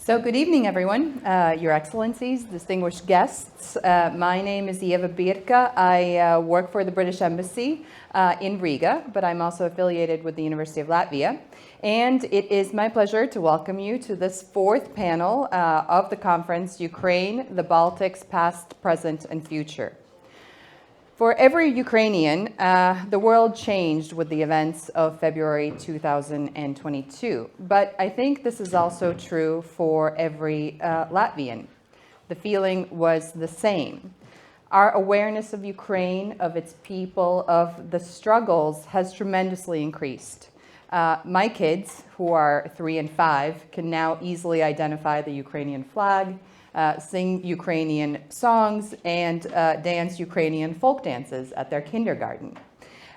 So good evening, everyone, Your Excellencies, distinguished guests. My name is Ieva Birka. I work for the British Embassy in Riga, but I'm also affiliated with the University of Latvia. And it is my pleasure to welcome you to this fourth panel of the conference, Ukraine, the Baltics, Past, Present, and Future. For every Ukrainian, the world changed with the events of February 2022. But I think this is also true for every Latvian. The feeling was the same. Our awareness of Ukraine, of its people, of the struggles has tremendously increased. My kids, who are 3 and 5, can now easily identify the Ukrainian flag, sing Ukrainian songs, and dance Ukrainian folk dances at their kindergarten.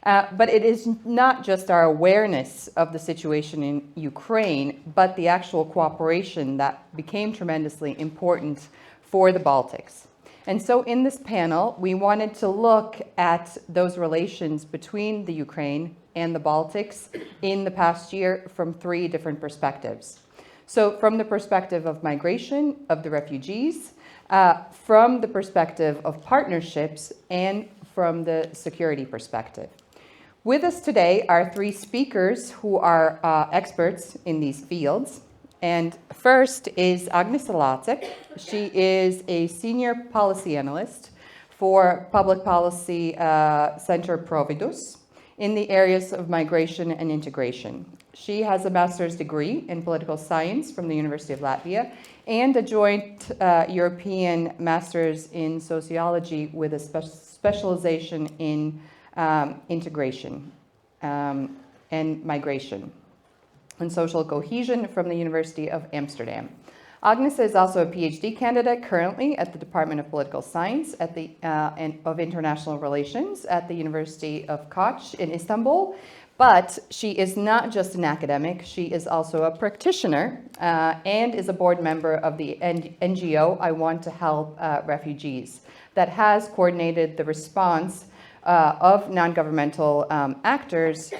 But it is not just our awareness of the situation in Ukraine, but the actual cooperation that became tremendously important for the Baltics. And so in this panel, we wanted to look at those relations between the Ukraine and the Baltics in the past year from 3 different perspectives. So from the perspective of migration, of the refugees, from the perspective of partnerships, and from the security perspective. With us today are 3 speakers who are experts in these fields. And first is Agnese Lace. She is a senior policy analyst for Public Policy Center PROVIDUS in the areas of migration and integration. She has a master's degree in political science from the University of Latvia and a joint European master's in sociology with a specialization in integration and migration and social cohesion from the University of Amsterdam. Agnese is also a PhD candidate currently at the Department of Political Science at the, and of International Relations at the University of Koç in Istanbul. But she is not just an academic, she is also a practitioner and is a board member of the NGO I Want to Help Refugees that has coordinated the response of non-governmental actors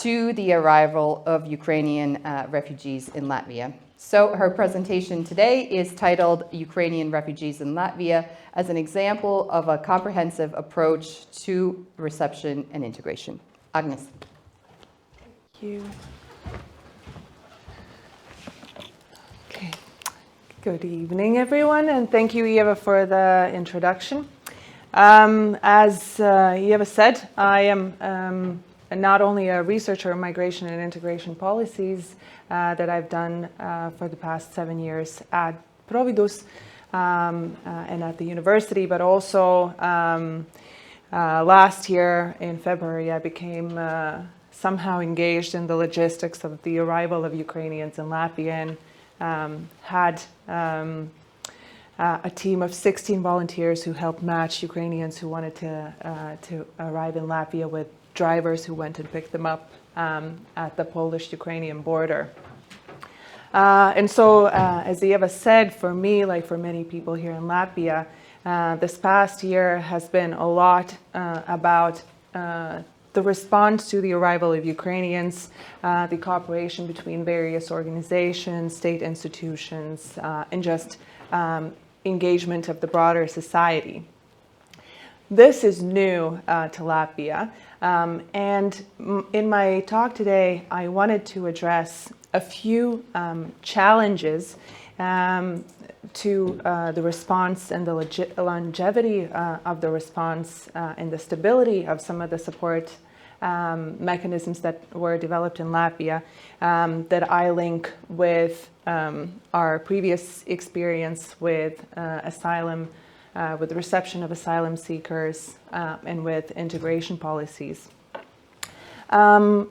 to the arrival of Ukrainian refugees in Latvia. So her presentation today is titled Ukrainian Refugees in Latvia as an example of a comprehensive approach to reception and integration. Agnese. You. Okay. Good evening, everyone, and thank you, Ieva, for the introduction. As Ieva said, I am not only a researcher in migration and integration policies that I've done for the past 7 years at PROVIDUS and at the university, but also last year in February I became somehow engaged in the logistics of the arrival of Ukrainians in Latvia and had a team of 16 volunteers who helped match Ukrainians who wanted to arrive in Latvia with drivers who went and picked them up at the Polish-Ukrainian border. And so, as Ieva said, for me, like for many people here in Latvia, this past year has been a lot about the response to the arrival of Ukrainians, the cooperation between various organizations, state institutions, and just engagement of the broader society. This is new to Latvia, and in my talk today, I wanted to address a few challenges to the response and the longevity of the response and the stability of some of the support mechanisms that were developed in Latvia that I link with our previous experience with asylum, with the reception of asylum seekers, and with integration policies. And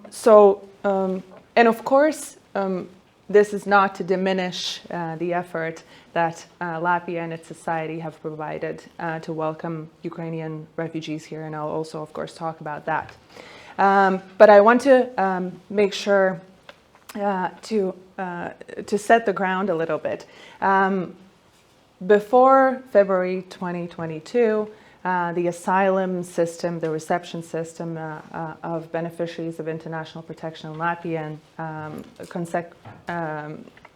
of course, this is not to diminish the effort that Latvia and its society have provided to welcome Ukrainian refugees here, and I'll also, of course, talk about that. But I want to make sure to set the ground a little bit. Before February 2022, the asylum system, the reception system of beneficiaries of international protection in Latvia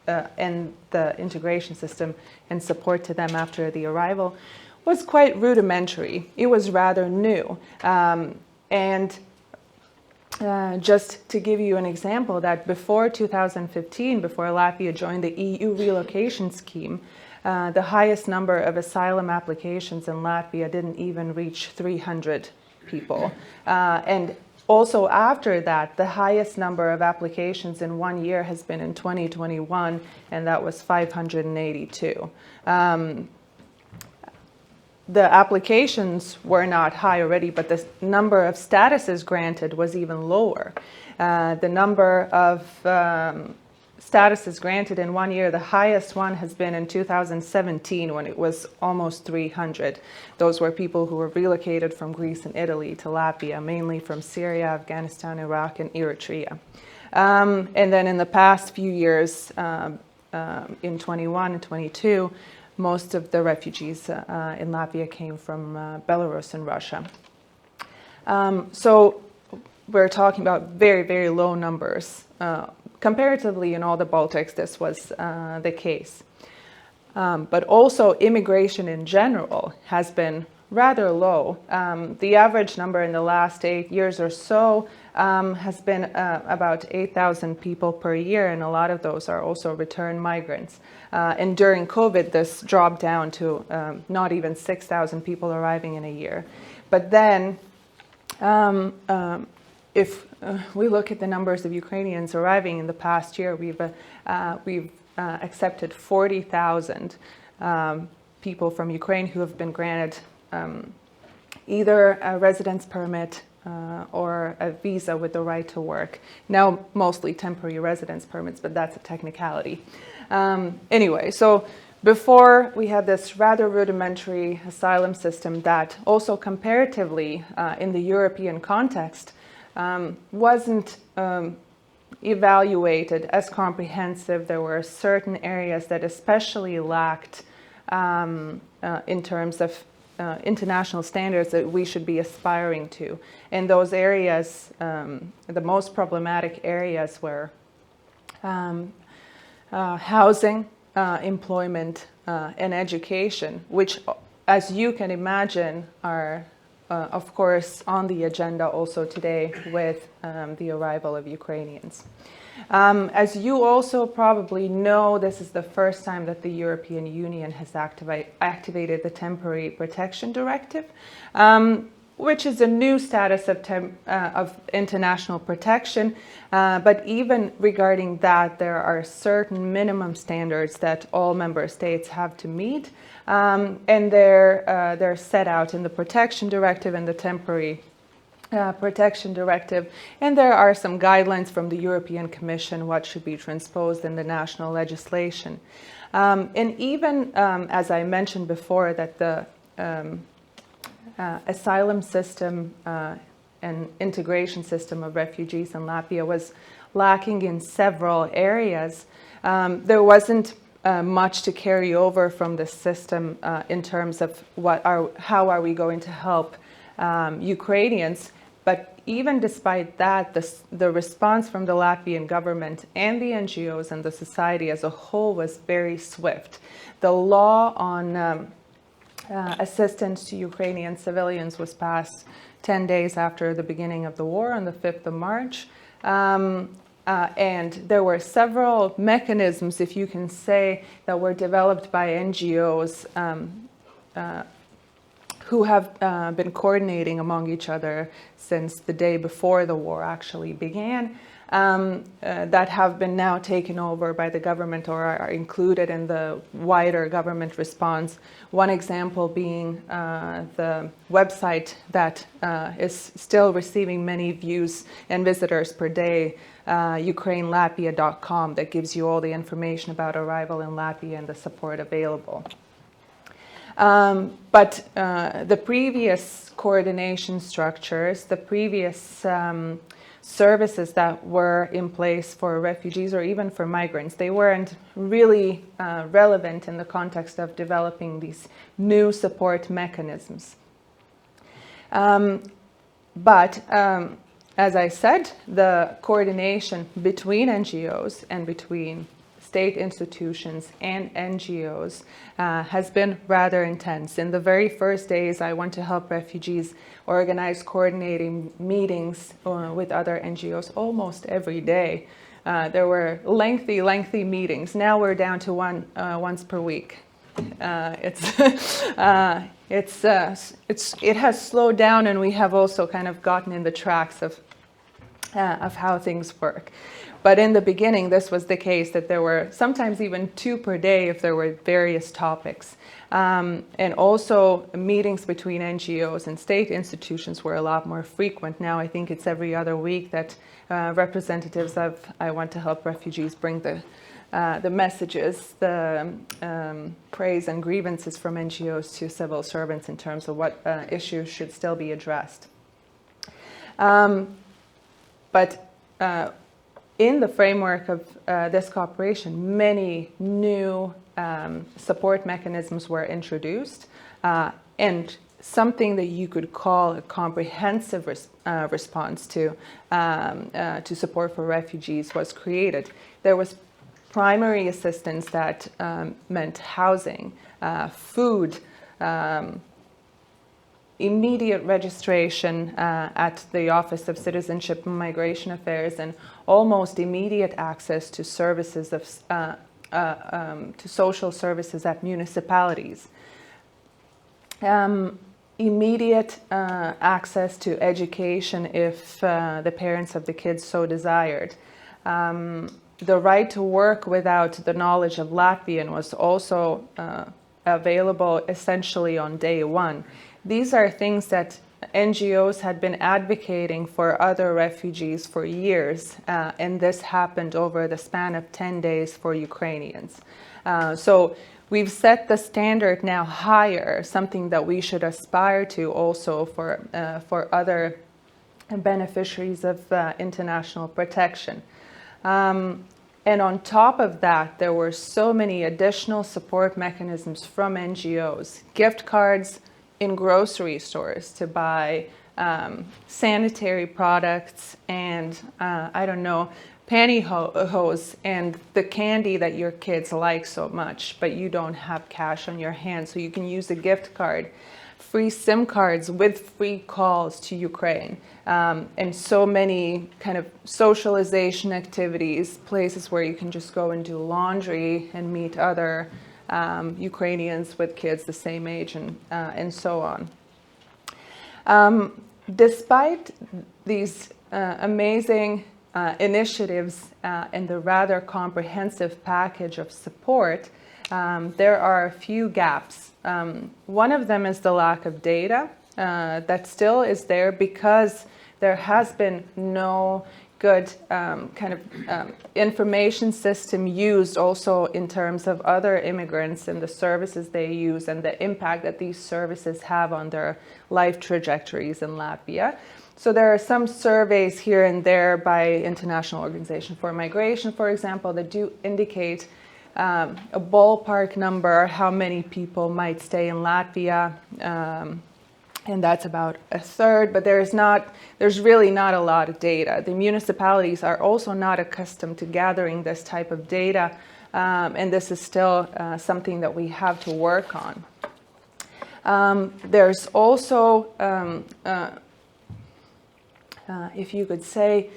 and the integration system and support to them after the arrival was quite rudimentary. It was rather new. Just to give you an example, that before 2015, before Latvia joined the EU relocation scheme, the highest number of asylum applications in Latvia didn't even reach 300 people. And also after that, the highest number of applications in 1 year has been in 2021, and that was 582. The applications were not high already, but the number of statuses granted was even lower. The number of statuses granted in 1 year, the highest one has been in 2017 when it was almost 300. Those were people who were relocated from Greece and Italy to Latvia, mainly from Syria, Afghanistan, Iraq, and Eritrea. And then in the past few years, in 21 and 22, most of the refugees in Latvia came from Belarus and Russia. So we're talking about very, very low numbers. Comparatively, in all the Baltics, this was the case. But also immigration in general has been rather low. The average number in the last 8 years or so has been about 8,000 people per year, and a lot of those are also return migrants. And during COVID, this dropped down to not even 6,000 people arriving in a year. But then, if we look at the numbers of Ukrainians arriving in the past year, we've accepted 40,000 people from Ukraine who have been granted either a residence permit or a visa with the right to work. Now, mostly temporary residence permits, but that's a technicality. Anyway, so before we had this rather rudimentary asylum system that also comparatively in the European context wasn't evaluated as comprehensive. There were certain areas that especially lacked in terms of international standards that we should be aspiring to. And those areas, the most problematic areas were housing, employment, and education, which, as you can imagine, are of course on the agenda also today with the arrival of Ukrainians. As you also probably know, this is the first time that the European Union has activated the Temporary Protection Directive, which is a new status of international protection. But even regarding that, there are certain minimum standards that all member states have to meet, and they're set out in the Protection Directive and the Temporary Protection Directive, and there are some guidelines from the European Commission what should be transposed in the national legislation. And even as I mentioned before, that the asylum system and integration system of refugees in Latvia was lacking in several areas. There wasn't much to carry over from the system in terms of how are we going to help Ukrainians. But even despite that, the response from the Latvian government and the NGOs and the society as a whole was very swift. The law on assistance to Ukrainian civilians was passed 10 days after the beginning of the war on the 5th of March. And there were several mechanisms, if you can say, that were developed by NGOs who have been coordinating among each other since the day before the war actually began, that have been now taken over by the government or are included in the wider government response. One example being the website that is still receiving many views and visitors per day, ukrainelatvia.com, that gives you all the information about arrival in Latvia and the support available. But the previous coordination structures, the previous services that were in place for refugees or even for migrants, they weren't really relevant in the context of developing these new support mechanisms. But as I said, the coordination between NGOs and between state institutions and NGOs has been rather intense. In the very first days, I went to help refugees organize coordinating meetings with other NGOs almost every day. There were lengthy meetings. Now we're down to once per week. It has slowed down, and we have also kind of gotten in the tracks of how things work. But in the beginning, this was the case, that there were sometimes even 2 per day if there were various topics. And also meetings between NGOs and state institutions were a lot more frequent. Now I think it's every other week that representatives of I Want to Help Refugees bring the messages, the praise and grievances from NGOs to civil servants in terms of what issues should still be addressed. But in the framework of this cooperation, many new support mechanisms were introduced, and something that you could call a comprehensive response to support for refugees was created. There was primary assistance that meant housing, food, immediate registration at the Office of Citizenship and Migration Affairs, and almost immediate access to services to social services at municipalities. Immediate access to education if the parents of the kids so desired. The right to work without the knowledge of Latvian was also available essentially on day one. These are things that NGOs had been advocating for other refugees for years, and this happened over the span of 10 days for Ukrainians. So we've set the standard now higher, something that we should aspire to also for other beneficiaries of international protection. And on top of that, there were so many additional support mechanisms from NGOs, gift cards in grocery stores to buy sanitary products and, pantyhose and the candy that your kids like so much, but you don't have cash on your hand, so you can use a gift card. Free SIM cards with free calls to Ukraine, and so many kind of socialization activities, places where you can just go and do laundry and meet other Ukrainians with kids the same age, and so on. Despite these amazing initiatives and the rather comprehensive package of support, there are a few gaps. One of them is the lack of data that still is there because there has been no good information system used also in terms of other immigrants and the services they use and the impact that these services have on their life trajectories in Latvia. So there are some surveys here and there by International Organization for Migration, for example, that do indicate a ballpark number, how many people might stay in Latvia, and that's about a third, but there's really not a lot of data. The municipalities are also not accustomed to gathering this type of data, and this is still something that we have to work on. There's also, if you could say,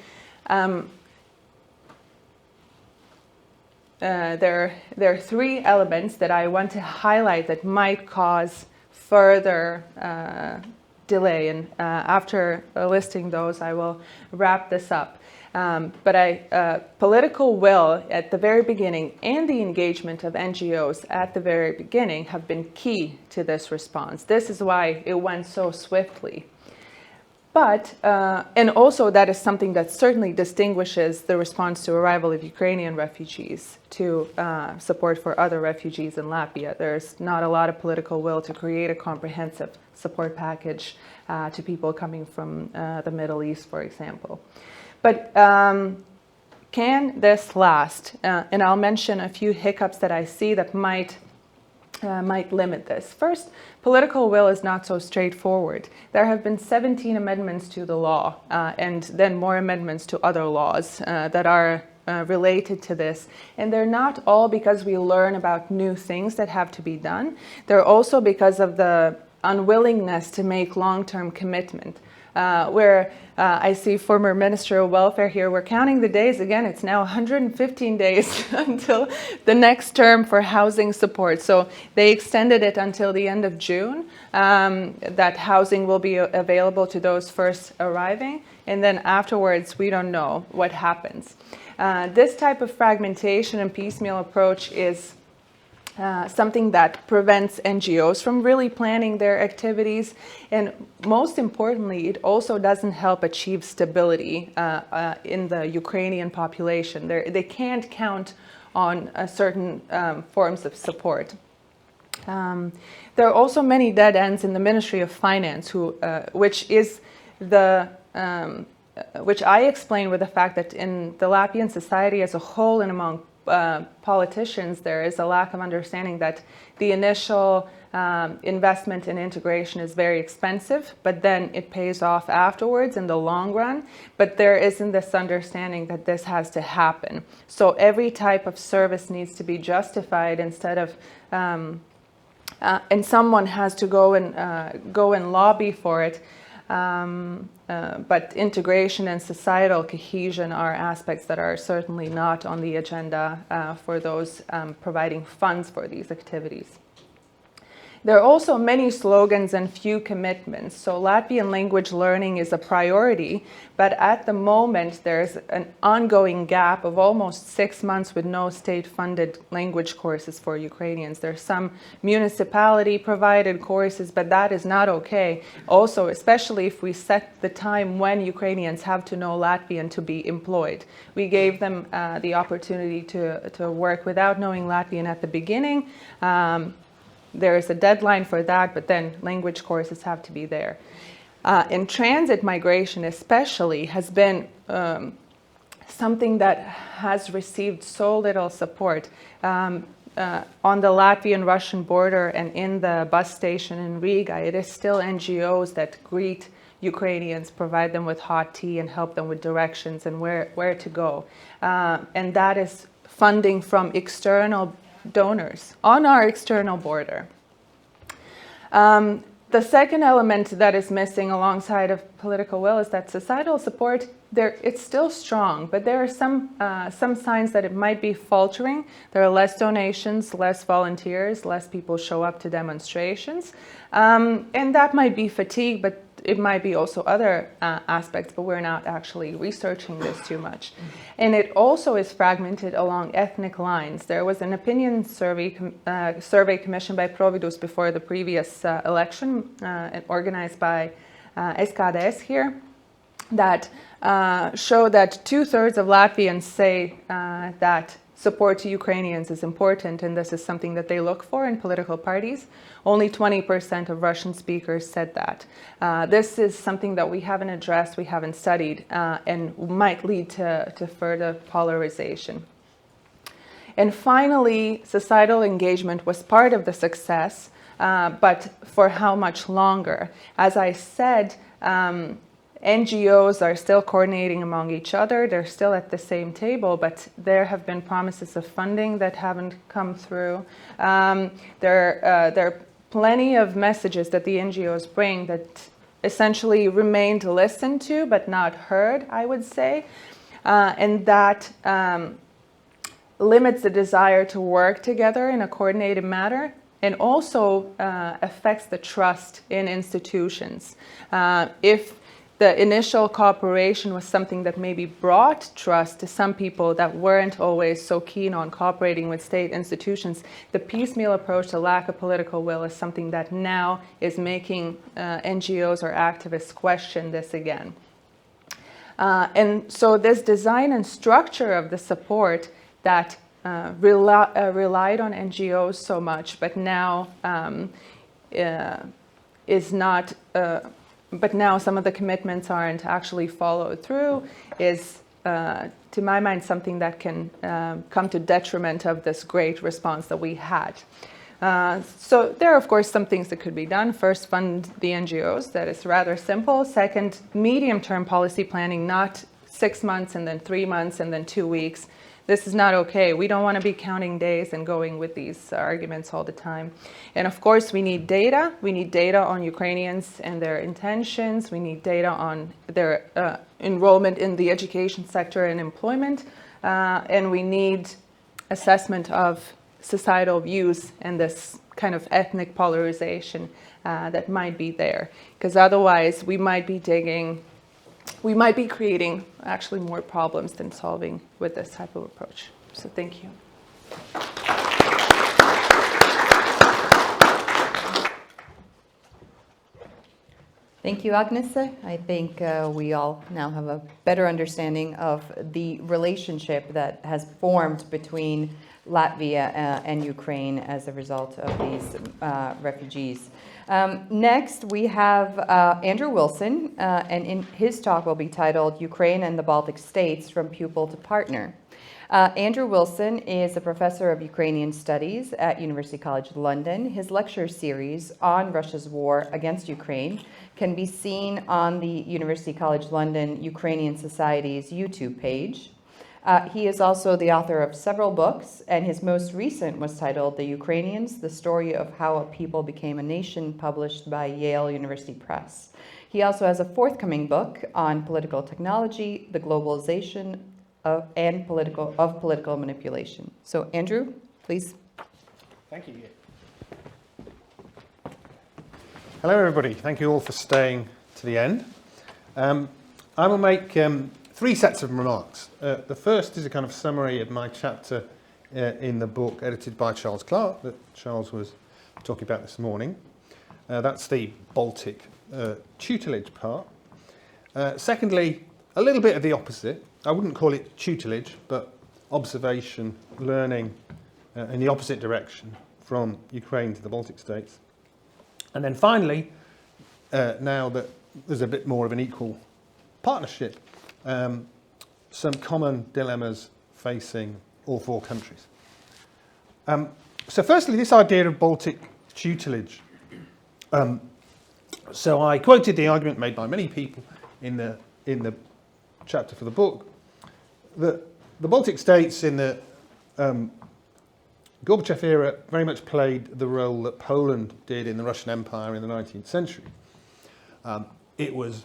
there are 3 elements that I want to highlight that might cause further delay, and after listing those, I will wrap this up. But political will at the very beginning and the engagement of NGOs at the very beginning have been key to this response. This is why it went so swiftly. But, and also that is something that certainly distinguishes the response to arrival of Ukrainian refugees to support for other refugees in Latvia. There's not a lot of political will to create a comprehensive support package to people coming from the Middle East, for example. But can this last? And I'll mention a few hiccups that I see that might limit this. First, political will is not so straightforward. There have been 17 amendments to the law and then more amendments to other laws that are related to this. And they're not all because we learn about new things that have to be done. They're also because of the unwillingness to make long-term commitment. Where I see former Minister of Welfare here, we're counting the days again, it's now 115 days until the next term for housing support. So they extended it until the end of June, that housing will be available to those first arriving, and then afterwards we don't know what happens. This type of fragmentation and piecemeal approach is something that prevents NGOs from really planning their activities, and most importantly, it also doesn't help achieve stability in the Ukrainian population. They can't count on certain forms of support. There are also many dead ends in the Ministry of Finance, which I explain with the fact that in the Latvian society as a whole and among politicians, there is a lack of understanding that the initial investment in integration is very expensive, but then it pays off afterwards in the long run. But there isn't this understanding that this has to happen. So every type of service needs to be justified instead of, and someone has to go and lobby for it. But integration and societal cohesion are aspects that are certainly not on the agenda for those providing funds for these activities. There are also many slogans and few commitments. So Latvian language learning is a priority, but at the moment there's an ongoing gap of almost 6 months with no state-funded language courses for Ukrainians. There's some municipality-provided courses, but that is not okay. Also, especially if we set the time when Ukrainians have to know Latvian to be employed. We gave them the opportunity to work without knowing Latvian at the beginning. There is a deadline for that, but then language courses have to be there. And transit migration especially has been something that has received so little support. On the Latvian-Russian border and in the bus station in Riga, it is still NGOs that greet Ukrainians, provide them with hot tea and help them with directions and where to go. And that is funding from external donors on our external border. The second element that is missing alongside of political will is that societal support, it's still strong, but there are some signs that it might be faltering. There are less donations, less volunteers, less people show up to demonstrations. And that might be fatigue, but it might be also other aspects, but we're not actually researching this too much. And it also is fragmented along ethnic lines. There was an opinion survey commissioned by Providus before the previous election, organized by SKDS here, that showed that 2/3 of Latvians say that support to Ukrainians is important, and this is something that they look for in political parties. Only 20% of Russian speakers said that. This is something that we haven't addressed, we haven't studied, and might lead to further polarization. And finally, societal engagement was part of the success, but for how much longer? As I said, NGOs are still coordinating among each other. They're still at the same table, but there have been promises of funding that haven't come through. There are plenty of messages that the NGOs bring that essentially remained listened to but not heard, I would say. And that limits the desire to work together in a coordinated manner, and also affects the trust in institutions. If the initial cooperation was something that maybe brought trust to some people that weren't always so keen on cooperating with state institutions, the piecemeal approach, the lack of political will, is something that now is making NGOs or activists question this again. And so this design and structure of the support that relied on NGOs so much, but now is not, but now some of the commitments aren't actually followed through, is, to my mind, something that can come to detriment of this great response that we had. So there are, of course, some things that could be done. First, fund the NGOs. That is rather simple. Second, medium-term policy planning, not 6 months and then 3 months and then 2 weeks. This is not okay. We don't want to be counting days and going with these arguments all the time. And of course, we need data. We need data on Ukrainians and their intentions. We need data on their enrollment in the education sector and employment. And we need assessment of societal views and this kind of ethnic polarization that might be there. Because otherwise, we might be creating actually more problems than solving with this type of approach. So thank you. Thank you, Agnese. I think we all now have a better understanding of the relationship that has formed between Latvia and Ukraine as a result of these refugees. Next, we have Andrew Wilson, and in his talk will be titled Ukraine and the Baltic States from Pupil to Partner. Andrew Wilson is a professor of Ukrainian studies at University College London. His lecture series on Russia's war against Ukraine can be seen on the University College London Ukrainian Society's YouTube page. He is also the author of several books, and his most recent was titled The Ukrainians, The Story of How a People Became a Nation, published by Yale University Press. He also has a forthcoming book on political technology, the globalization of political manipulation. So Andrew, please. Thank you. Hello everybody, thank you all for staying to the end. I will make 3 sets of remarks. The first is a kind of summary of my chapter in the book edited by Charles Clarke that Charles was talking about this morning. That's the Baltic tutelage part. Secondly, a little bit of the opposite. I wouldn't call it tutelage, but observation, learning in the opposite direction from Ukraine to the Baltic states. And then finally, now that there's a bit more of an equal partnership, some common dilemmas facing all 4 countries. So firstly, this idea of Baltic tutelage. So I quoted the argument made by many people in the chapter for the book, that the Baltic states in the Gorbachev era very much played the role that Poland did in the Russian Empire in the 19th century. It was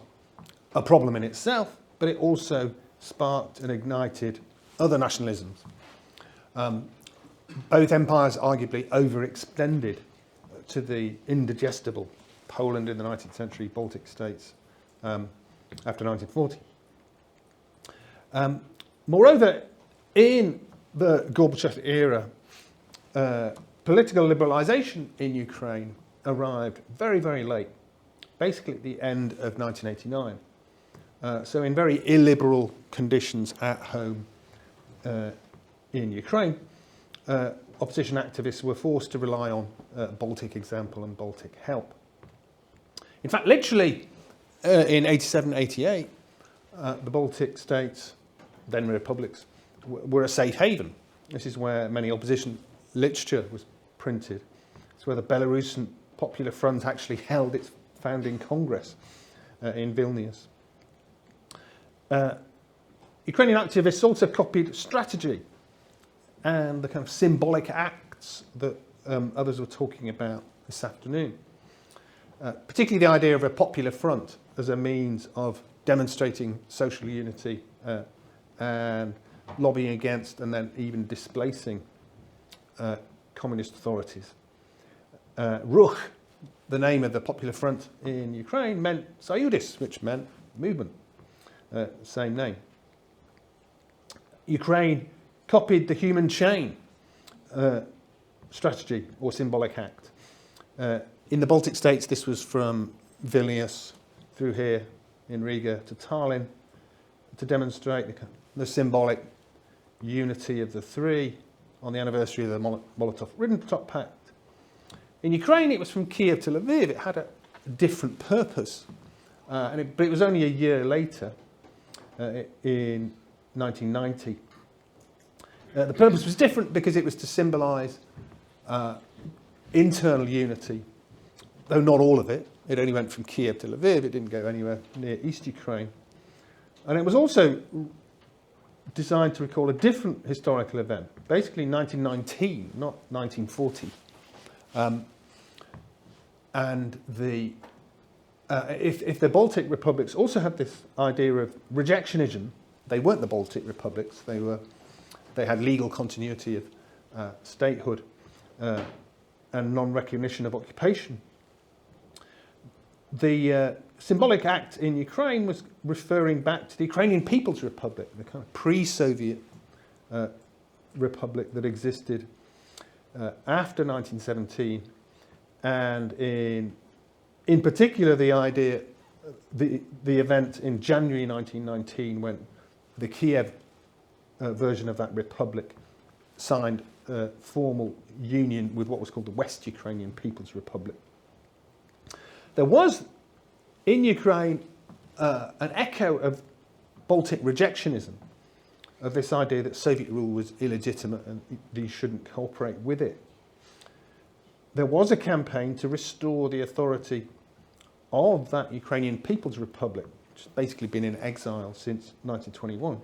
a problem in itself, but it also sparked and ignited other nationalisms. Both empires arguably overextended to the indigestible Poland in the 19th century, Baltic states after 1940. Moreover, in the Gorbachev era, political liberalisation in Ukraine arrived very, very late, basically at the end of 1989. So in very illiberal conditions at home in Ukraine, opposition activists were forced to rely on Baltic example and Baltic help. In fact, literally in 87, 88, the Baltic states, then republics, were a safe haven. This is where many opposition literature was printed. It's where the Belarusian Popular Front actually held its founding congress in Vilnius. Ukrainian activists also copied strategy and the kind of symbolic acts that others were talking about this afternoon. Particularly the idea of a popular front as a means of demonstrating social unity and lobbying against and then even displacing communist authorities. Ruch, the name of the popular front in Ukraine, meant Sayudis, which meant movement. Same name. Ukraine copied the human chain strategy or symbolic act. In the Baltic states, this was from Vilnius through here in Riga to Tallinn to demonstrate the symbolic unity of the 3 on the anniversary of the Molotov-Ribbentrop Pact. In Ukraine, it was from Kiev to Lviv. It had a different purpose, but it was only a year later, in 1990. The purpose was different because it was to symbolise internal unity, though not all of it. It only went from Kiev to Lviv. It didn't go anywhere near East Ukraine. And it was also designed to recall a different historical event, basically 1919, not 1940. And if the Baltic republics also had this idea of rejectionism, they weren't the Baltic republics. They had legal continuity of statehood and non-recognition of occupation. The symbolic act in Ukraine was referring back to the Ukrainian People's Republic, the kind of pre-Soviet republic that existed after 1917, and in particular the idea, the event in January 1919 when the Kiev version of that republic signed a formal union with what was called the West Ukrainian People's Republic. There was in Ukraine an echo of Baltic rejectionism, of this idea that Soviet rule was illegitimate and you shouldn't cooperate with it. There was a campaign to restore the authority of that Ukrainian People's Republic, which has basically been in exile since 1921.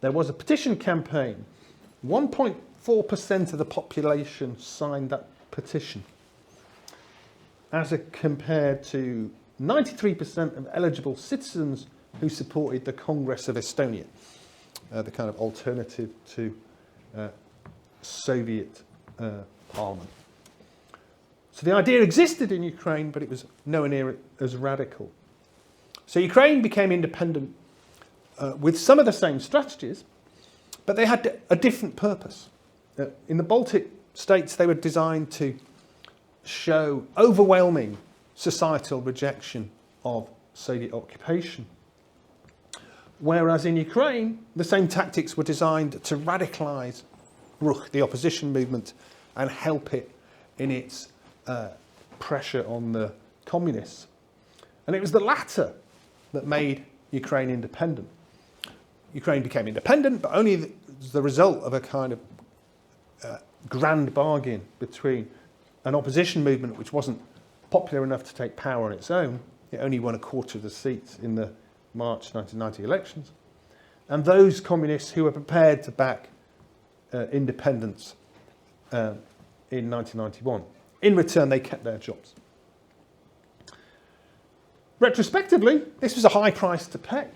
There was a petition campaign. 1.4% of the population signed that petition, as compared to 93% of eligible citizens who supported the Congress of Estonia, the kind of alternative to Soviet parliament. So the idea existed in Ukraine, but it was nowhere near as radical. So Ukraine became independent with some of the same strategies, but they had a different purpose. In the Baltic states, they were designed to show overwhelming societal rejection of Soviet occupation. Whereas in Ukraine, the same tactics were designed to radicalise Ruch, the opposition movement, and help it in its pressure on the communists. And it was the latter that made Ukraine independent. Ukraine became independent, but only as the result of a kind of grand bargain between an opposition movement which wasn't popular enough to take power on its own. It only won a quarter of the seats in the March 1990 elections. And those communists who were prepared to back independence in 1991. In return, they kept their jobs. Retrospectively, this was a high price to pay.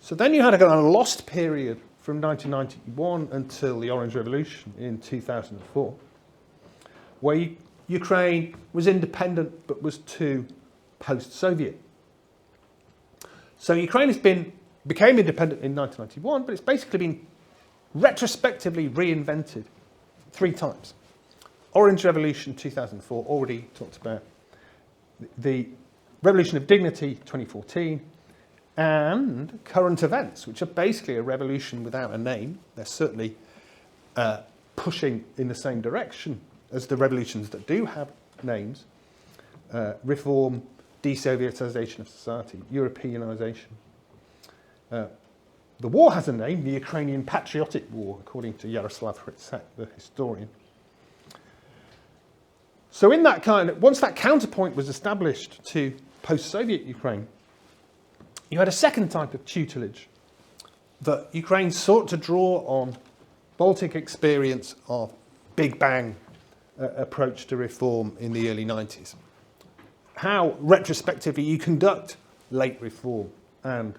So then you had a kind of lost period from 1991 until the Orange Revolution in 2004, where Ukraine was independent but was too post-Soviet. So Ukraine became independent in 1991, but it's basically been retrospectively reinvented 3 times. Orange Revolution 2004, already talked about. The Revolution of Dignity 2014, and current events, which are basically a revolution without a name. They're certainly pushing in the same direction as the revolutions that do have names. Reform, de-Sovietization of society, Europeanization. The war has a name, the Ukrainian Patriotic War, according to Yaroslav Hrytsak, the historian. So in that once that counterpoint was established to post-Soviet Ukraine, you had a second type of tutelage that Ukraine sought to draw on Baltic experience of Big Bang approach to reform in the early 90s. How, retrospectively, you conduct late reform and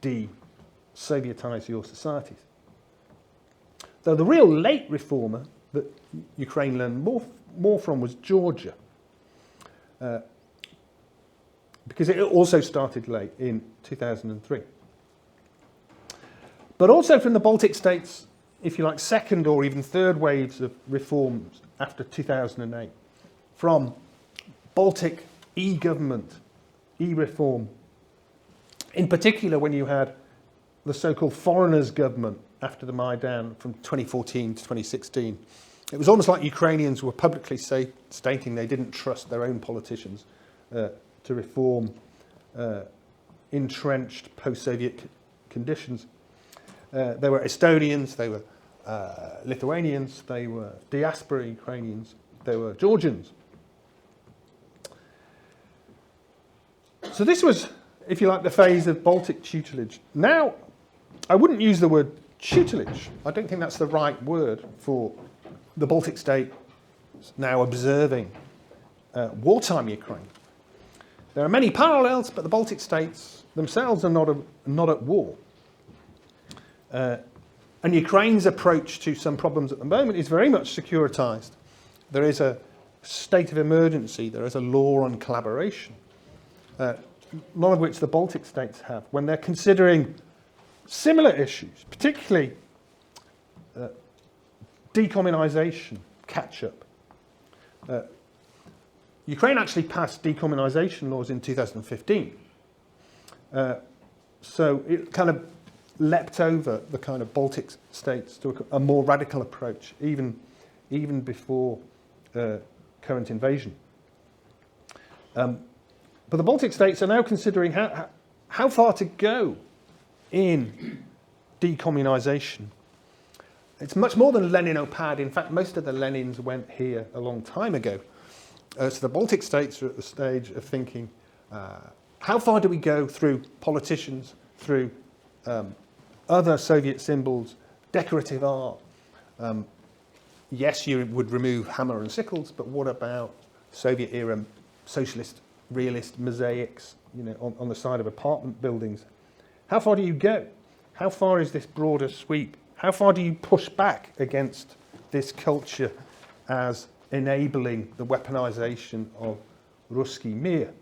de-Sovietize your societies. Though the real late reformer that Ukraine learned more from was Georgia. Because it also started late in 2003. But also from the Baltic states, if you like, second or even third waves of reforms after 2008, from Baltic e-government, e-reform, in particular when you had the so-called foreigners' government after the Maidan from 2014 to 2016. It was almost like Ukrainians were publicly stating they didn't trust their own politicians to reform entrenched post-Soviet conditions. They were Estonians, they were Lithuanians, they were diaspora Ukrainians, they were Georgians. So this was if you like, the phase of Baltic tutelage. Now, I wouldn't use the word tutelage. I don't think that's the right word for the Baltic states now observing wartime Ukraine. There are many parallels, but the Baltic states themselves are not at war. And Ukraine's approach to some problems at the moment is very much securitized. There is a state of emergency, there is a law on collaboration, none of which the Baltic states have, when they're considering similar issues, particularly decommunization, catch-up. Ukraine actually passed decommunization laws in 2015. So it kind of leapt over the kind of Baltic states to a more radical approach, even before current invasion. But the Baltic states are now considering how far to go in decommunization. It's much more than Lenin-Opad. In fact, most of the Lenins went here a long time ago. So the Baltic states are at the stage of thinking, how far do we go through politicians, through other Soviet symbols, decorative art? Yes, you would remove hammer and sickles, but what about Soviet-era socialist, realist mosaics, on the side of apartment buildings? How far do you go? How far is this broader sweep? How far do you push back against this culture as enabling the weaponization of Ruski Mir?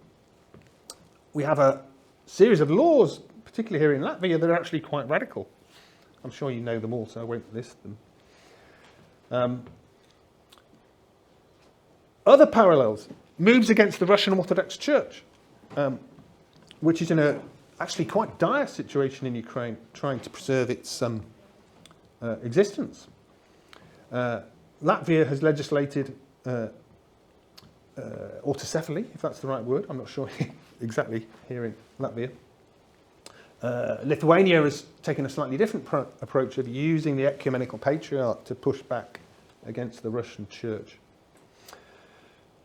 We have a series of laws, particularly here in Latvia, that are actually quite radical. I'm sure you know them all, so I won't list them. Other parallels, moves against the Russian Orthodox Church, which is in a actually quite dire situation in Ukraine, trying to preserve its existence. Latvia has legislated autocephaly, if that's the right word. I'm not sure exactly here in Latvia. Lithuania has taken a slightly different approach of using the ecumenical patriarch to push back against the Russian church.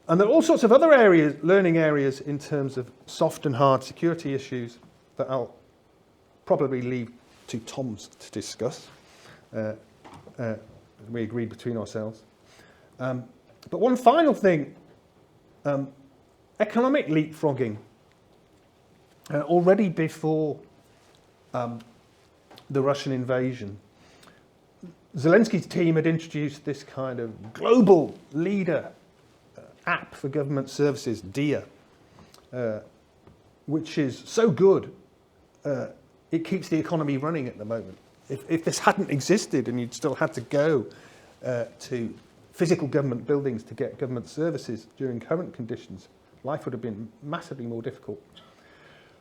And there are all sorts of other areas, learning areas, in terms of soft and hard security issues that I'll probably leave to Tom's to discuss. We agreed between ourselves. But one final thing, economic leapfrogging. Already before the Russian invasion, Zelensky's team had introduced this kind of global leader app for government services, DIA, which is so good, it keeps the economy running at the moment. If this hadn't existed and you'd still had to go to physical government buildings to get government services during current conditions, life would have been massively more difficult.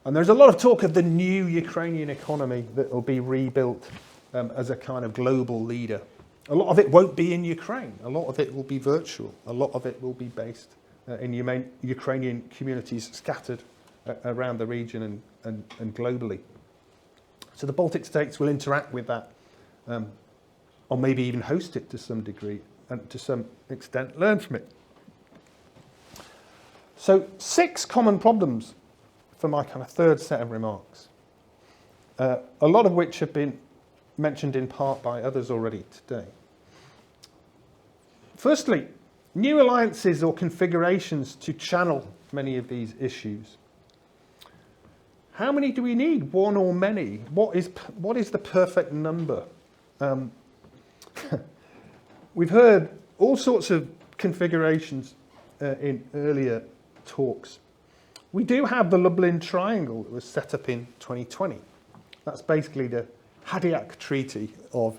And there's a lot of talk of the new Ukrainian economy that will be rebuilt as a kind of global leader. A lot of it won't be in Ukraine. A lot of it will be virtual. A lot of it will be based in Ukrainian communities scattered around the region and globally. So the Baltic states will interact with that, or maybe even host it to some degree, and to some extent learn from it. So 6 common problems for my kind of third set of remarks, a lot of which have been mentioned in part by others already today. Firstly, new alliances or configurations to channel many of these issues. How many do we need? One or many? What is the perfect number? We've heard all sorts of configurations in earlier talks. We do have the Lublin Triangle that was set up in 2020. That's basically the Hadiak Treaty of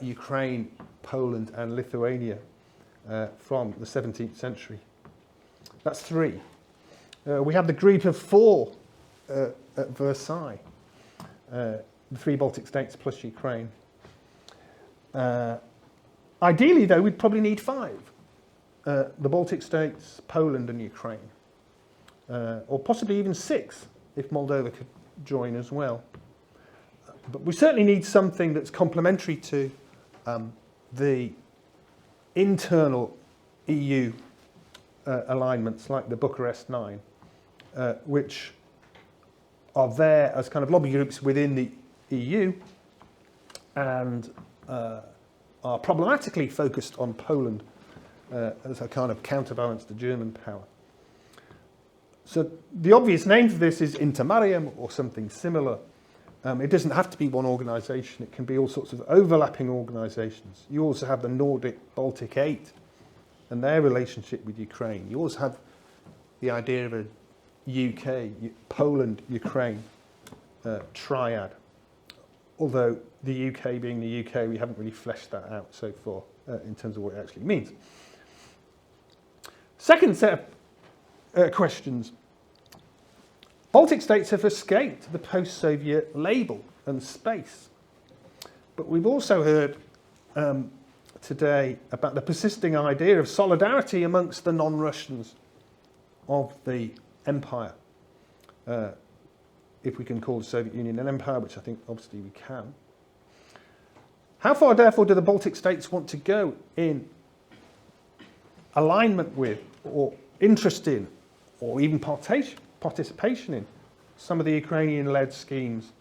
Ukraine, Poland and Lithuania from the 17th century. That's 3. We have the Group of 4 at Versailles, the 3 Baltic states plus Ukraine. Ideally, though, we'd probably need 5. The Baltic states, Poland and Ukraine. Or possibly even 6, if Moldova could join as well. But we certainly need something that's complementary to the internal EU alignments like the Bucharest 9, which are there as kind of lobby groups within the EU and are problematically focused on Poland as a kind of counterbalance to German power. So the obvious name for this is Intermarium or something similar. It doesn't have to be one organisation. It can be all sorts of overlapping organisations. You also have the Nordic Baltic 8 and their relationship with Ukraine. You also have the idea of a UK, Poland, Ukraine triad. Although the UK being the UK, we haven't really fleshed that out so far in terms of what it actually means. Second set of questions. Baltic states have escaped the post-Soviet label and space. But we've also heard today about the persisting idea of solidarity amongst the non-Russians of the empire. If we can call the Soviet Union an empire, which I think obviously we can. How far, therefore, do the Baltic states want to go in alignment with, or interest in, or even participation in some of the Ukrainian-led schemes?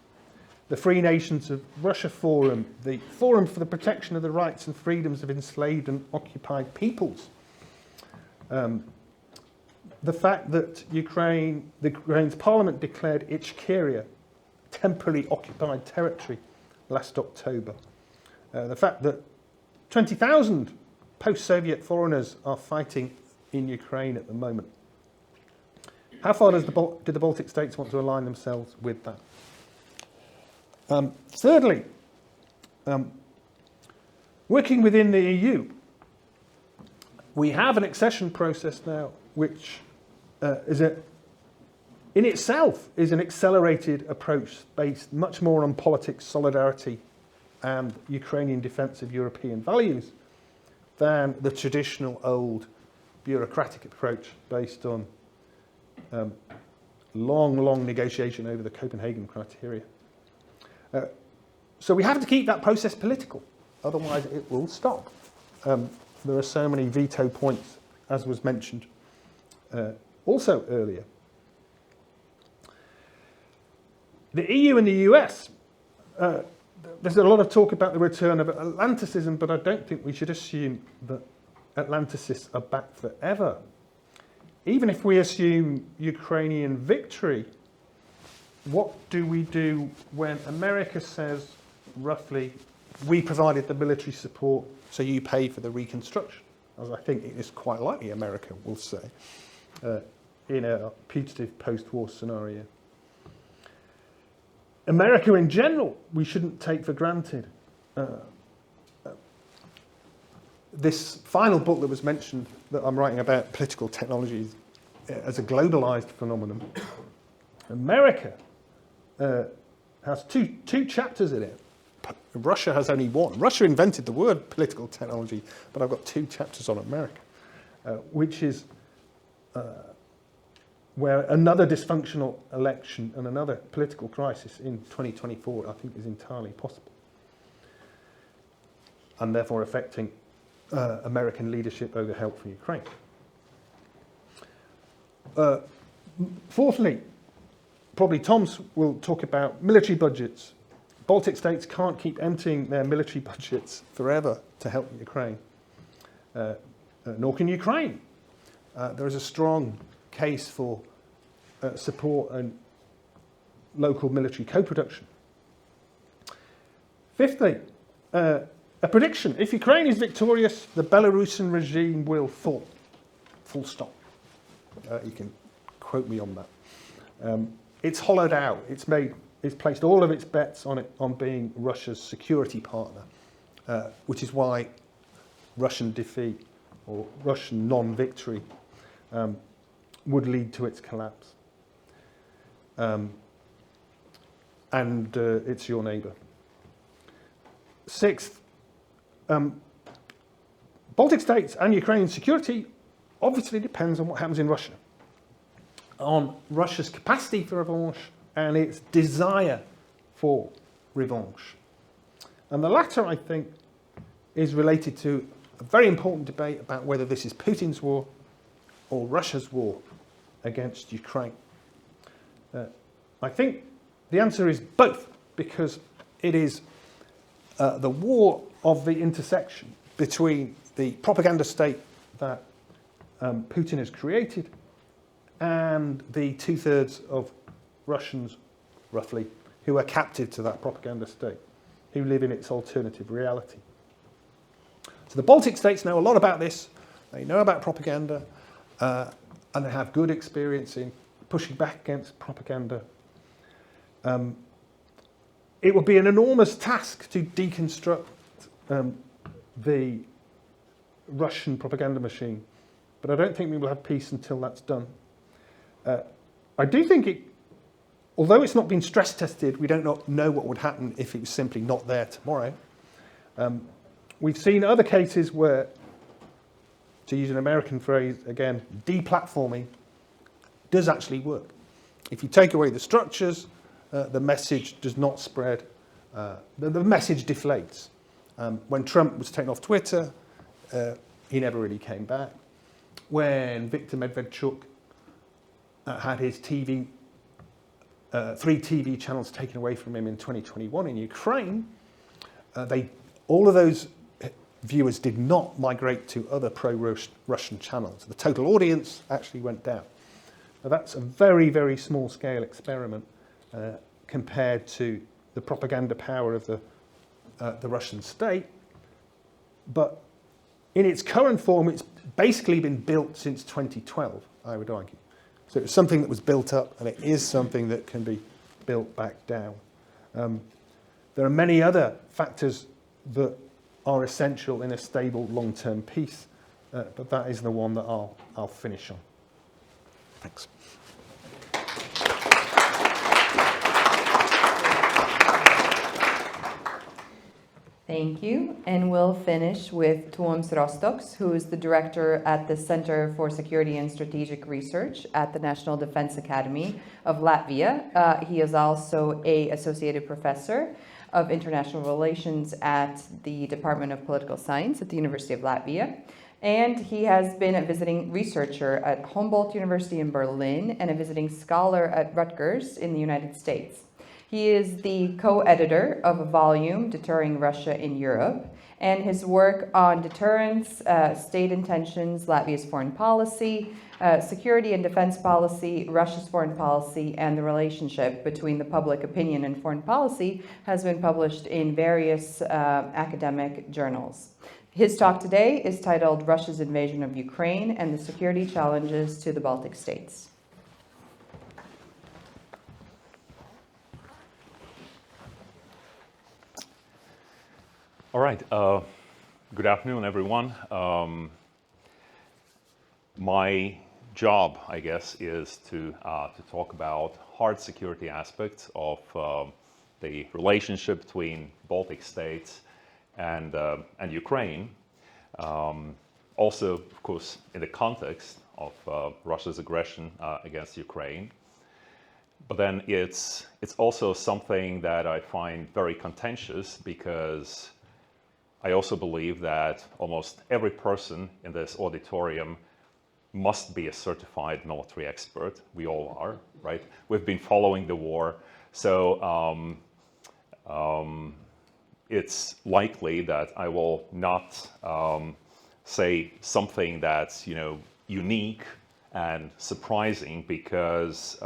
The Free Nations of Russia Forum, the Forum for the Protection of the Rights and Freedoms of Enslaved and Occupied Peoples. The fact that Ukraine's parliament declared Ichkeria temporarily occupied territory last October. The fact that 20,000 post-Soviet foreigners are fighting in Ukraine at the moment. How far do the Baltic states want to align themselves with that? Thirdly, working within the EU, we have an accession process now which in itself is an accelerated approach based much more on politics, solidarity and Ukrainian defence of European values than the traditional old bureaucratic approach based on long negotiation over the Copenhagen criteria. So we have to keep that process political, otherwise it will stop. There are so many veto points, as was mentioned also earlier. The EU and the US, there's a lot of talk about the return of Atlanticism, but I don't think we should assume that Atlanticists are back forever. Even if we assume Ukrainian victory, what do we do when America says, roughly, we provided the military support, so you pay for the reconstruction? As I think it is quite likely America will say, in a putative post-war scenario. America in general, we shouldn't take for granted. This final book that was mentioned that I'm writing about political technologies as a globalized phenomenon, America has two chapters in it. Russia has only one. Russia invented the word political technology, but I've got 2 chapters on America, which is where another dysfunctional election and another political crisis in 2024, I think, is entirely possible, and therefore affecting American leadership over help for Ukraine. Fourthly, probably Tom's will talk about military budgets. Baltic states can't keep emptying their military budgets forever to help Ukraine, nor can Ukraine. There is a strong case for support and local military co-production. Fifthly, a prediction. If Ukraine is victorious, the Belarusian regime will fall. Full stop. You can quote me on that. It's hollowed out. It's placed all of its bets on being Russia's security partner, which is why Russian defeat or Russian non-victory would lead to its collapse. And it's your neighbour. Sixth, Baltic states and Ukrainian security obviously depends on what happens in Russia, on Russia's capacity for revanche and its desire for revanche. And the latter, I think, is related to a very important debate about whether this is Putin's war or Russia's war against Ukraine. I think the answer is both, because it is the war of the intersection between the propaganda state that Putin has created and the 2/3 of Russians, roughly, who are captive to that propaganda state, who live in its alternative reality. So the Baltic states know a lot about this. They know about propaganda, and they have good experience in pushing back against propaganda. It would be an enormous task to deconstruct the Russian propaganda machine, but I don't think we will have peace until that's done. I do think although it's not been stress tested, we don't know what would happen if it was simply not there tomorrow. We've seen other cases where, to use an American phrase again, deplatforming does actually work. If you take away the structures, the message does not spread. The message deflates. When Trump was taken off Twitter, he never really came back. When Viktor Medvedchuk had his 3 TV channels taken away from him in 2021 in Ukraine, all of those viewers did not migrate to other pro-Russian channels. The total audience actually went down. Now that's a very, very small scale experiment compared to the propaganda power of the Russian state. But in its current form, it's basically been built since 2012, I would argue. So it's something that was built up, and it is something that can be built back down. There are many other factors that are essential in a stable long-term peace, but that is the one that I'll finish on. Thanks. Thank you. And we'll finish with Toms Rostoks, who is the director at the Center for Security and Strategic Research at the National Defense Academy of Latvia. He is also an associated professor of international relations at the Department of Political Science at the University of Latvia. And he has been a visiting researcher at Humboldt University in Berlin and a visiting scholar at Rutgers in the United States. He is the co-editor of a volume, Deterring Russia in Europe, and his work on deterrence, state intentions, Latvia's foreign policy, security and defense policy, Russia's foreign policy, and the relationship between the public opinion and foreign policy has been published in various academic journals. His talk today is titled Russia's Invasion of Ukraine and the Security Challenges to the Baltic States. All right. Good afternoon, everyone. My job, I guess, is to talk about hard security aspects of the relationship between Baltic states and Ukraine. Also, of course, in the context of Russia's aggression against Ukraine. But then it's also something that I find very contentious, because I also believe that almost every person in this auditorium must be a certified military expert. We all are, right? We've been following the war. So it's likely that I will not say something that's, unique and surprising, because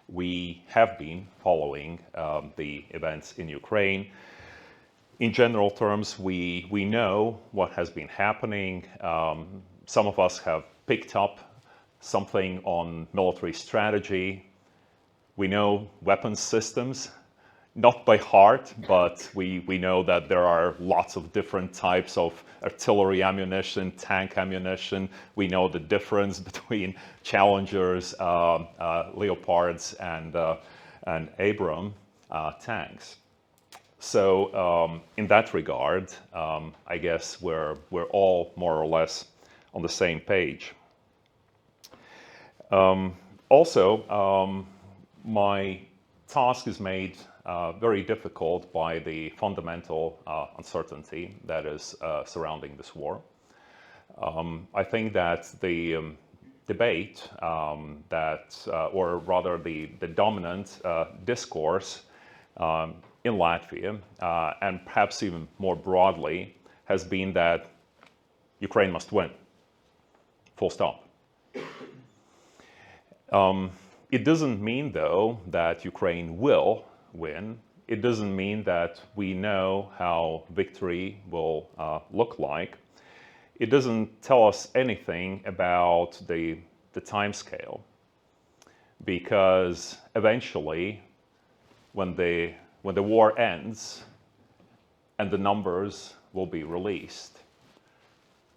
we have been following the events in Ukraine. In general terms, we know what has been happening. Some of us have picked up something on military strategy. We know weapons systems, not by heart, but we know that there are lots of different types of artillery ammunition, tank ammunition. We know the difference between Challengers, Leopards, and Abrams tanks. So in that regard, I guess we're all more or less on the same page. Also, my task is made very difficult by the fundamental uncertainty that is surrounding this war. I think that the debate or rather the dominant discourse in Latvia, and perhaps even more broadly, has been that Ukraine must win. Full stop. It doesn't mean, though, that Ukraine will win. It doesn't mean that we know how victory will look like. It doesn't tell us anything about the time scale, because eventually, when the war ends and the numbers will be released,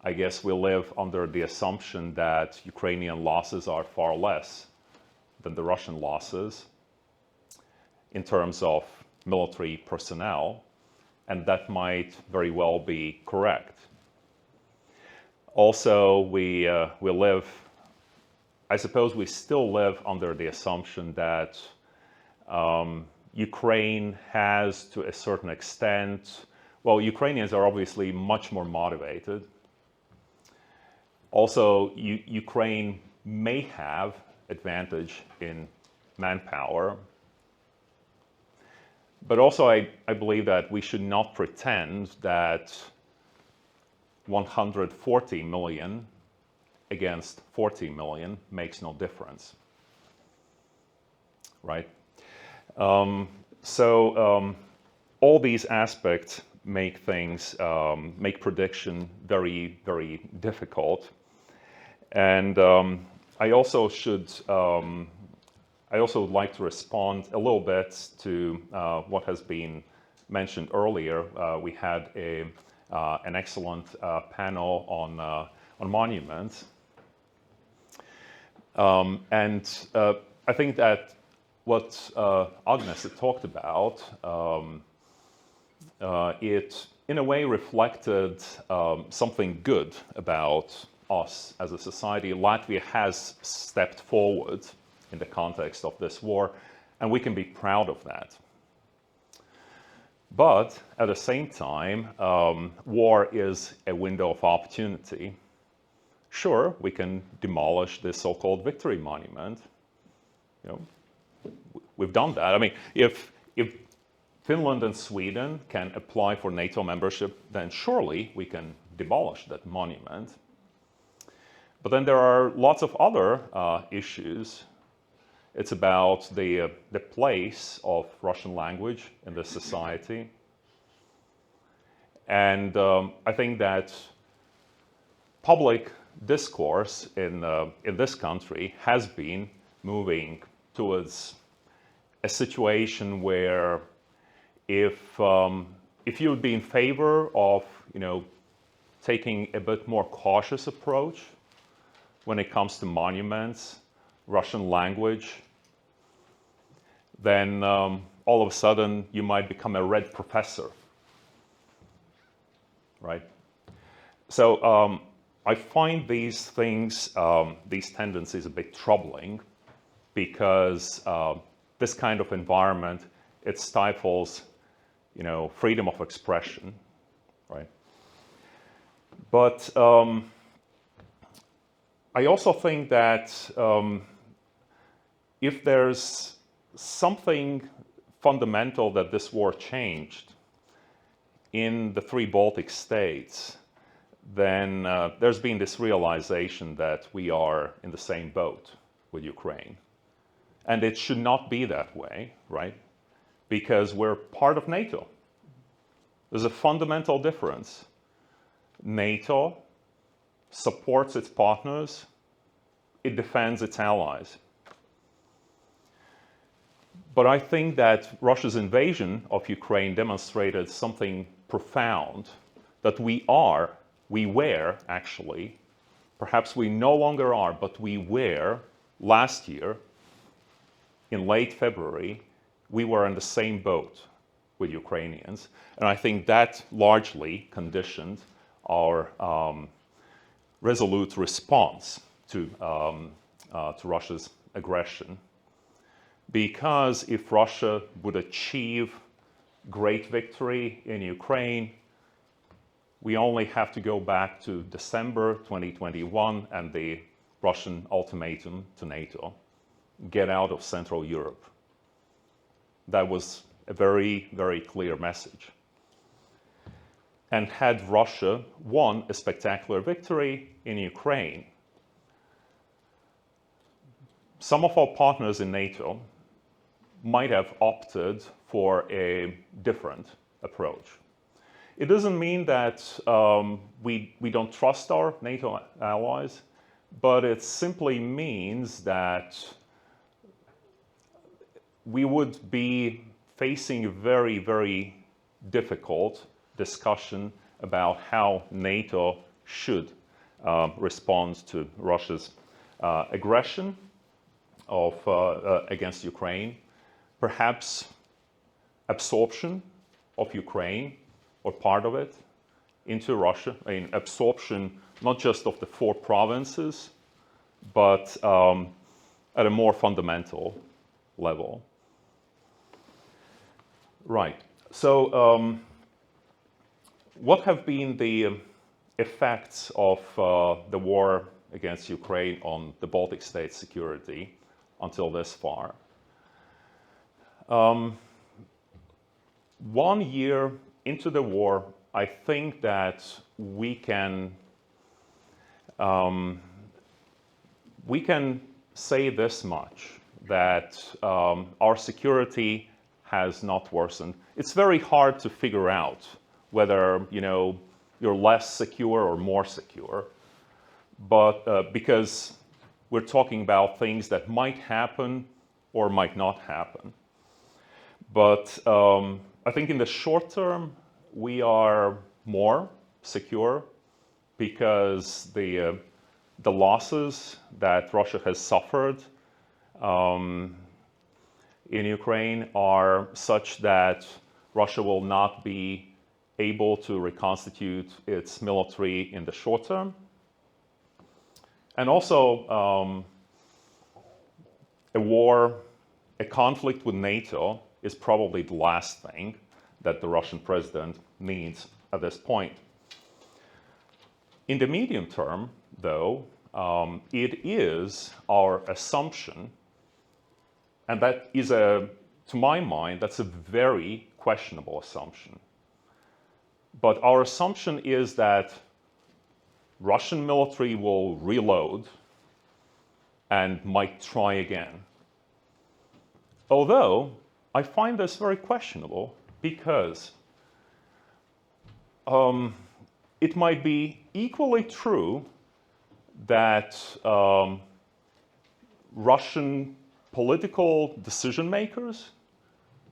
I guess we live under the assumption that Ukrainian losses are far less than the Russian losses in terms of military personnel, and that might very well be correct. Also, we live, I suppose we still live under the assumption that Ukraine has, to a certain extent, well, Ukrainians are obviously much more motivated. Also, Ukraine may have advantage in manpower. But also, I believe that we should not pretend that 140 million against 40 million makes no difference, right? All these aspects make things, make prediction very, very difficult. And I also would like to respond a little bit to what has been mentioned earlier. We had an excellent panel on monuments. I think that what Agnese talked about, it in a way reflected something good about us as a society. Latvia has stepped forward in the context of this war, and we can be proud of that. But at the same time, war is a window of opportunity. Sure, we can demolish this so-called victory monument. You know, we've done that. I mean, if Finland and Sweden can apply for NATO membership, then surely we can demolish that monument. But then there are lots of other issues. It's about the place of Russian language in this society. And I think that public discourse in this country has been moving towards a situation where if you would be in favor of, taking a bit more cautious approach when it comes to monuments, Russian language, then all of a sudden you might become a red professor, right? So I find these things, these tendencies a bit troubling, because this kind of environment, it stifles, freedom of expression, right? But I also think that if there's something fundamental that this war changed in the three Baltic states, then there's been this realization that we are in the same boat with Ukraine. And it should not be that way, right? Because we're part of NATO. There's a fundamental difference. NATO supports its partners, it defends its allies. But I think that Russia's invasion of Ukraine demonstrated something profound, that we were actually, perhaps we no longer are, but we were last year, in late February, we were in the same boat with Ukrainians. And I think that largely conditioned our resolute response to Russia's aggression. Because if Russia would achieve great victory in Ukraine, we only have to go back to December 2021 and the Russian ultimatum to NATO: get out of Central Europe. That was a very, very clear message. And had Russia won a spectacular victory in Ukraine, some of our partners in NATO might have opted for a different approach. It doesn't mean that we don't trust our NATO allies, but it simply means that we would be facing a very, very difficult discussion about how NATO should respond to Russia's aggression against Ukraine, perhaps absorption of Ukraine or part of it into Russia. I mean, absorption not just of the 4 provinces, but at a more fundamental level. Right. So what have been the effects of the war against Ukraine on the Baltic states' security until this far? 1 year into the war, I think that we can say this much, that our security has not worsened. It's very hard to figure out whether you're less secure or more secure, but because we're talking about things that might happen or might not happen. But I think in the short term, we are more secure because the losses that Russia has suffered in Ukraine are such that Russia will not be able to reconstitute its military in the short term. And also, a conflict with NATO is probably the last thing that the Russian president needs at this point. In the medium term, though, it is our assumption, and that is to my mind, that's a very questionable assumption. But our assumption is that Russian military will reload and might try again. Although I find this very questionable because it might be equally true that Russian political decision makers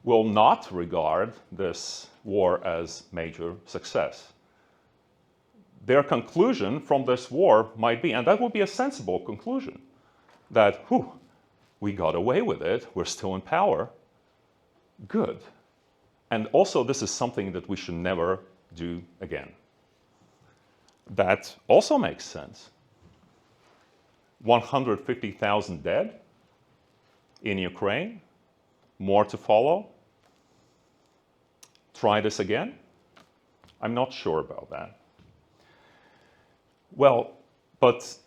will not regard this war as major success. Their conclusion from this war might be, and that would be a sensible conclusion, that, we got away with it, we're still in power, good. And also this is something that we should never do again. That also makes sense. 150,000 dead in Ukraine, more to follow. Try this again? I'm not sure about that. Well, but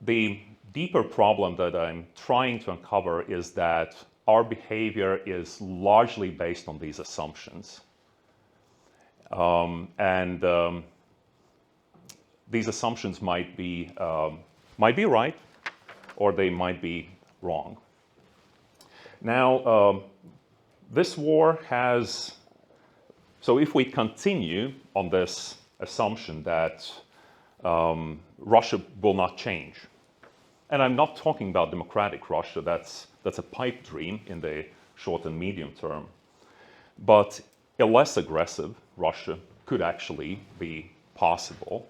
the deeper problem that I'm trying to uncover is that our behavior is largely based on these assumptions. These assumptions might be right, or they might be wrong. Now, this war has, so if we continue on this assumption that Russia will not change, and I'm not talking about democratic Russia, that's a pipe dream in the short and medium term, but a less aggressive Russia could actually be possible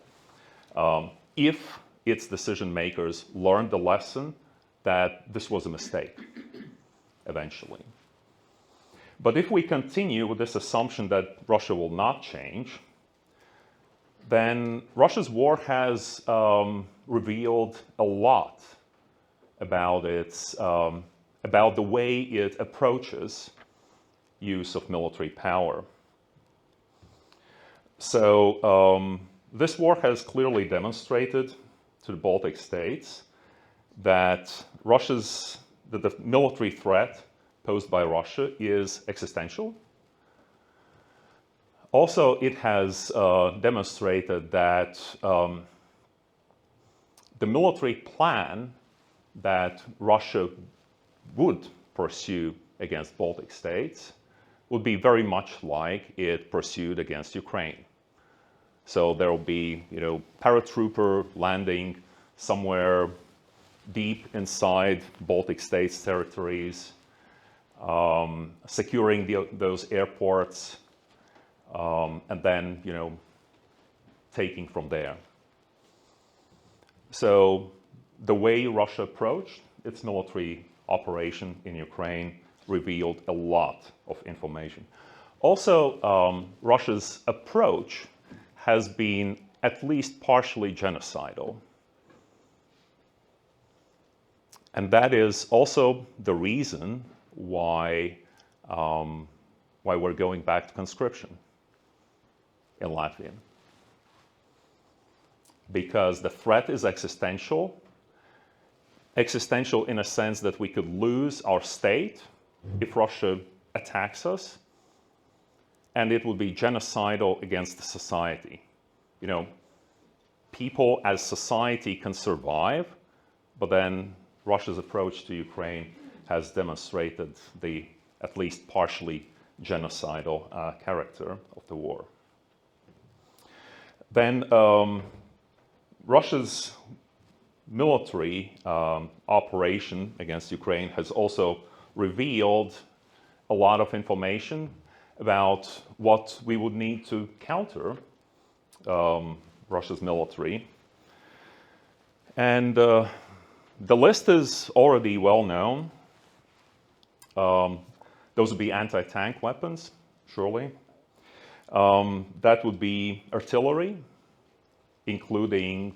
if its decision makers learned the lesson that this was a mistake eventually. But if we continue with this assumption that Russia will not change, then Russia's war has revealed a lot about about the way it approaches use of military power. So this war has clearly demonstrated to the Baltic states that the military threat posed by Russia is existential. Also, it has demonstrated that the military plan that Russia would pursue against Baltic states would be very much like it pursued against Ukraine. So there will be, paratrooper landing somewhere deep inside Baltic states' territories, securing those airports, and then, taking from there. So the way Russia approached its military operation in Ukraine revealed a lot of information. Also, Russia's approach has been at least partially genocidal. And that is also the reason why we're going back to conscription in Latvia. Because the threat is existential in a sense that we could lose our state if Russia attacks us, and it would be genocidal against the society. People as society can survive, but then Russia's approach to Ukraine has demonstrated the at least partially genocidal character of the war. Then Russia's military operation against Ukraine has also revealed a lot of information about what we would need to counter Russia's military. And the list is already well known. Those would be anti-tank weapons, surely. That would be artillery, including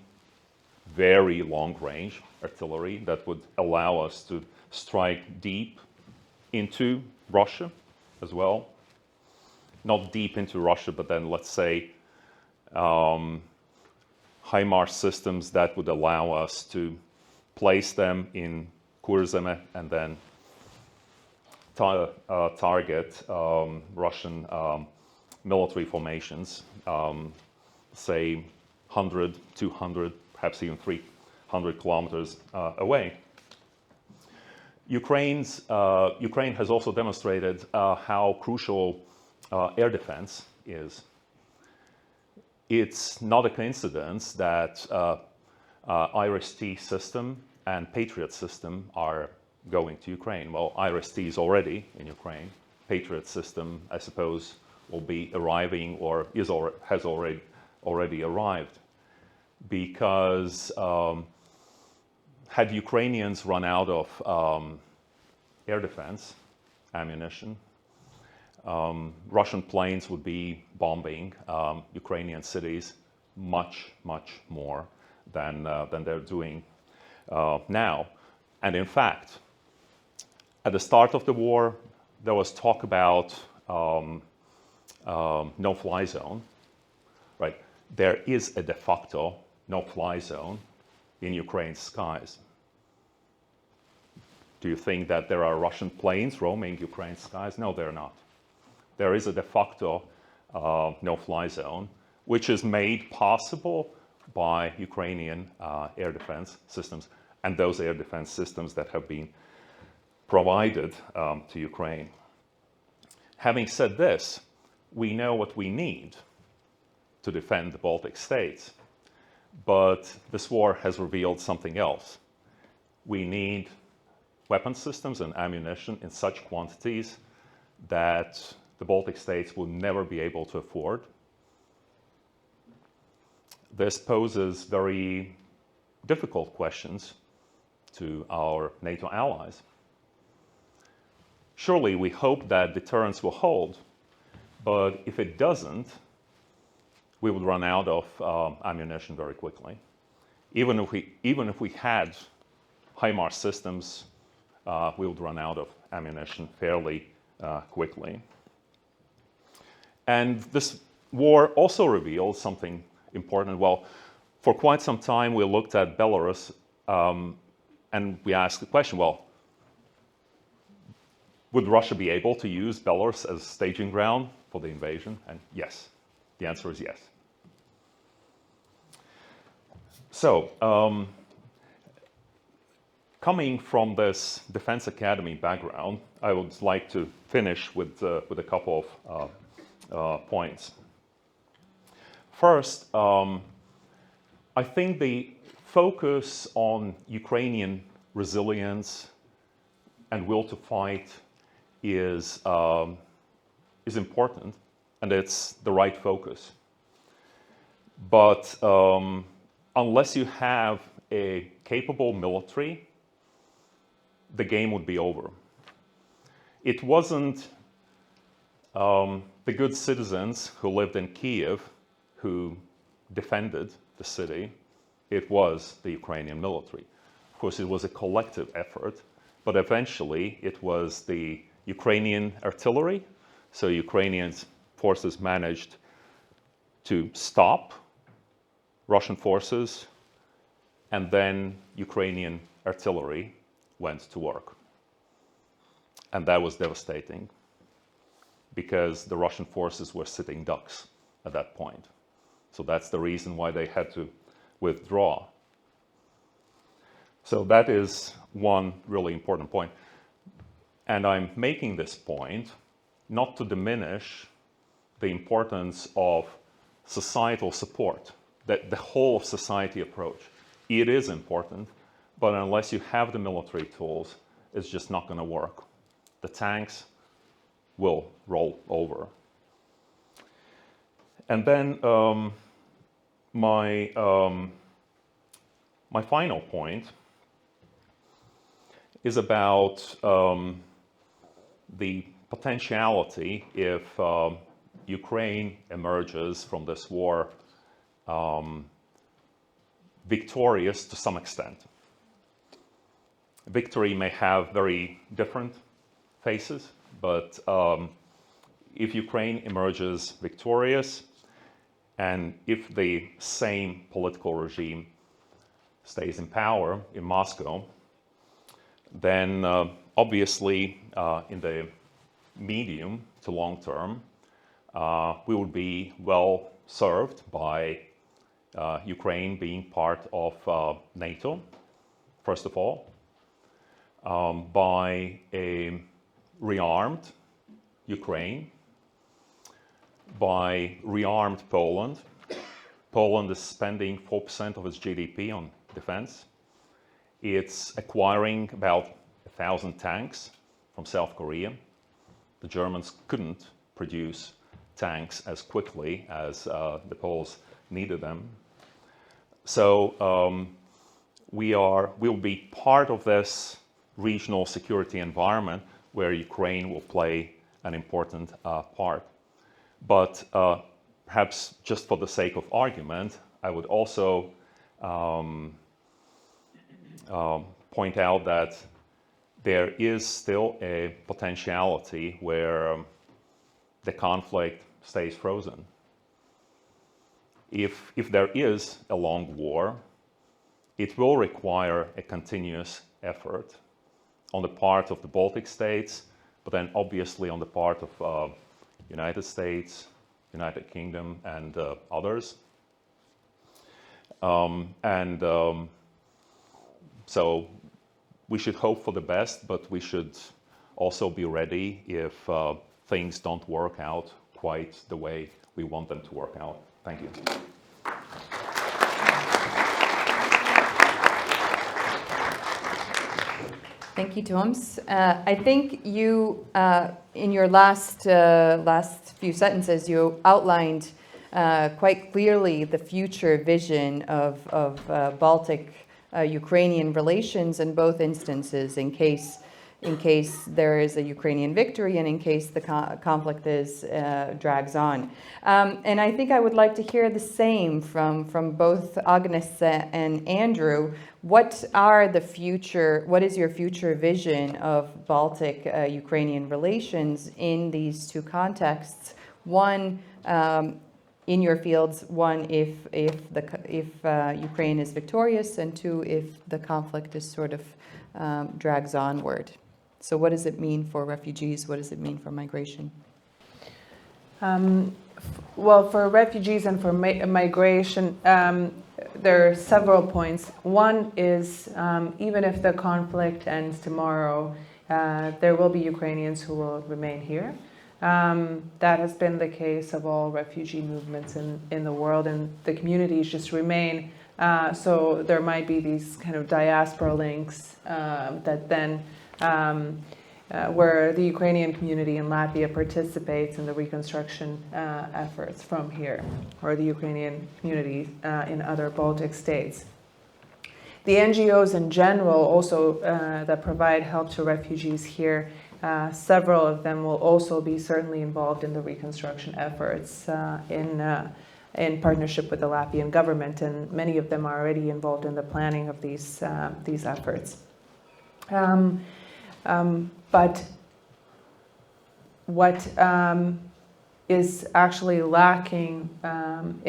very long-range artillery that would allow us to strike deep into Russia as well. Not deep into Russia, but then let's say HIMARS systems that would allow us to place them in Kurzeme and then target Russian military formations, say 100, 200, perhaps even 300 kilometers away. Ukraine has also demonstrated how crucial air defense is. It's not a coincidence that IRIS-T system and Patriot system are going to Ukraine. Well, IRIS-T is already in Ukraine. Patriot system, I suppose, will be arriving or has already arrived, because had Ukrainians run out of air defense ammunition, Russian planes would be bombing Ukrainian cities much, much more than they're doing now. And in fact, at the start of the war, there was talk about no-fly zone. Right? There is a de facto no-fly zone in Ukraine's skies. Do you think that there are Russian planes roaming Ukraine's skies? No, there are not. There is a de facto no-fly zone, which is made possible by Ukrainian air defense systems, and those air defense systems that have been provided to Ukraine. Having said this, we know what we need to defend the Baltic states, but this war has revealed something else. We need weapon systems and ammunition in such quantities that the Baltic states will never be able to afford. This poses very difficult questions to our NATO allies. Surely we hope that deterrence will hold, but if it doesn't, we would run out of ammunition very quickly. Even if we had HIMARS systems, we would run out of ammunition fairly quickly. And this war also revealed something important. Well, for quite some time we looked at Belarus and we ask the question, well, would Russia be able to use Belarus as a staging ground for the invasion? And yes, the answer is yes. So, coming from this Defense Academy background, I would like to finish with a couple of points. First, I think the focus on Ukrainian resilience and will to fight is important, and it's the right focus. But unless you have a capable military, the game would be over. It wasn't the good citizens who lived in Kiev who defended the city. It was the Ukrainian military. Of course, it was a collective effort, but eventually it was the Ukrainian artillery. So Ukrainian forces managed to stop Russian forces, and then Ukrainian artillery went to work. And that was devastating because the Russian forces were sitting ducks at that point. So that's the reason why they had to withdraw. So that is one really important point. And I'm making this point not to diminish the importance of societal support, that the whole of society approach. It is important, but unless you have the military tools, it's just not going to work. The tanks will roll over. And then my final point is about the potentiality if Ukraine emerges from this war victorious to some extent. Victory may have very different faces, but if Ukraine emerges victorious, and if the same political regime stays in power in Moscow, then obviously in the medium to long term, we would be well served by Ukraine being part of NATO, first of all, by a rearmed Ukraine, by rearmed Poland. Poland is spending 4% of its GDP on defense. It's acquiring about 1,000 tanks from South Korea. The Germans couldn't produce tanks as quickly as the Poles needed them. So we'll be part of this regional security environment where Ukraine will play an important part. But perhaps just for the sake of argument, I would also point out that there is still a potentiality where the conflict stays frozen. If there is a long war, it will require a continuous effort on the part of the Baltic states, but then obviously on the part of United States, United Kingdom, and others. So we should hope for the best, but we should also be ready if things don't work out quite the way we want them to work out. Thank you. Thank you, Toms. I think you, in your last few sentences, you outlined quite clearly the future vision of Baltic-Ukrainian relations in both instances, in case there is a Ukrainian victory and in case the conflict drags on. And I think I would like to hear the same from both Agnese and Andrew. What is your future vision of Baltic-Ukrainian relations in these two contexts? One, in your fields. One, if Ukraine is victorious, and two, if the conflict is sort of drags onward. So what does it mean for refugees? What does it mean for migration? Well, for refugees and for migration, there are several points. One is even if the conflict ends tomorrow, there will be Ukrainians who will remain here. That has been the case of all refugee movements in the world, and the communities just remain. So there might be these kind of diaspora links that then where the Ukrainian community in Latvia participates in the reconstruction efforts from here, or the Ukrainian community in other Baltic states. The NGOs in general also that provide help to refugees here, several of them will also be certainly involved in the reconstruction efforts in partnership with the Latvian government, and many of them are already involved in the planning of these efforts. But what is actually lacking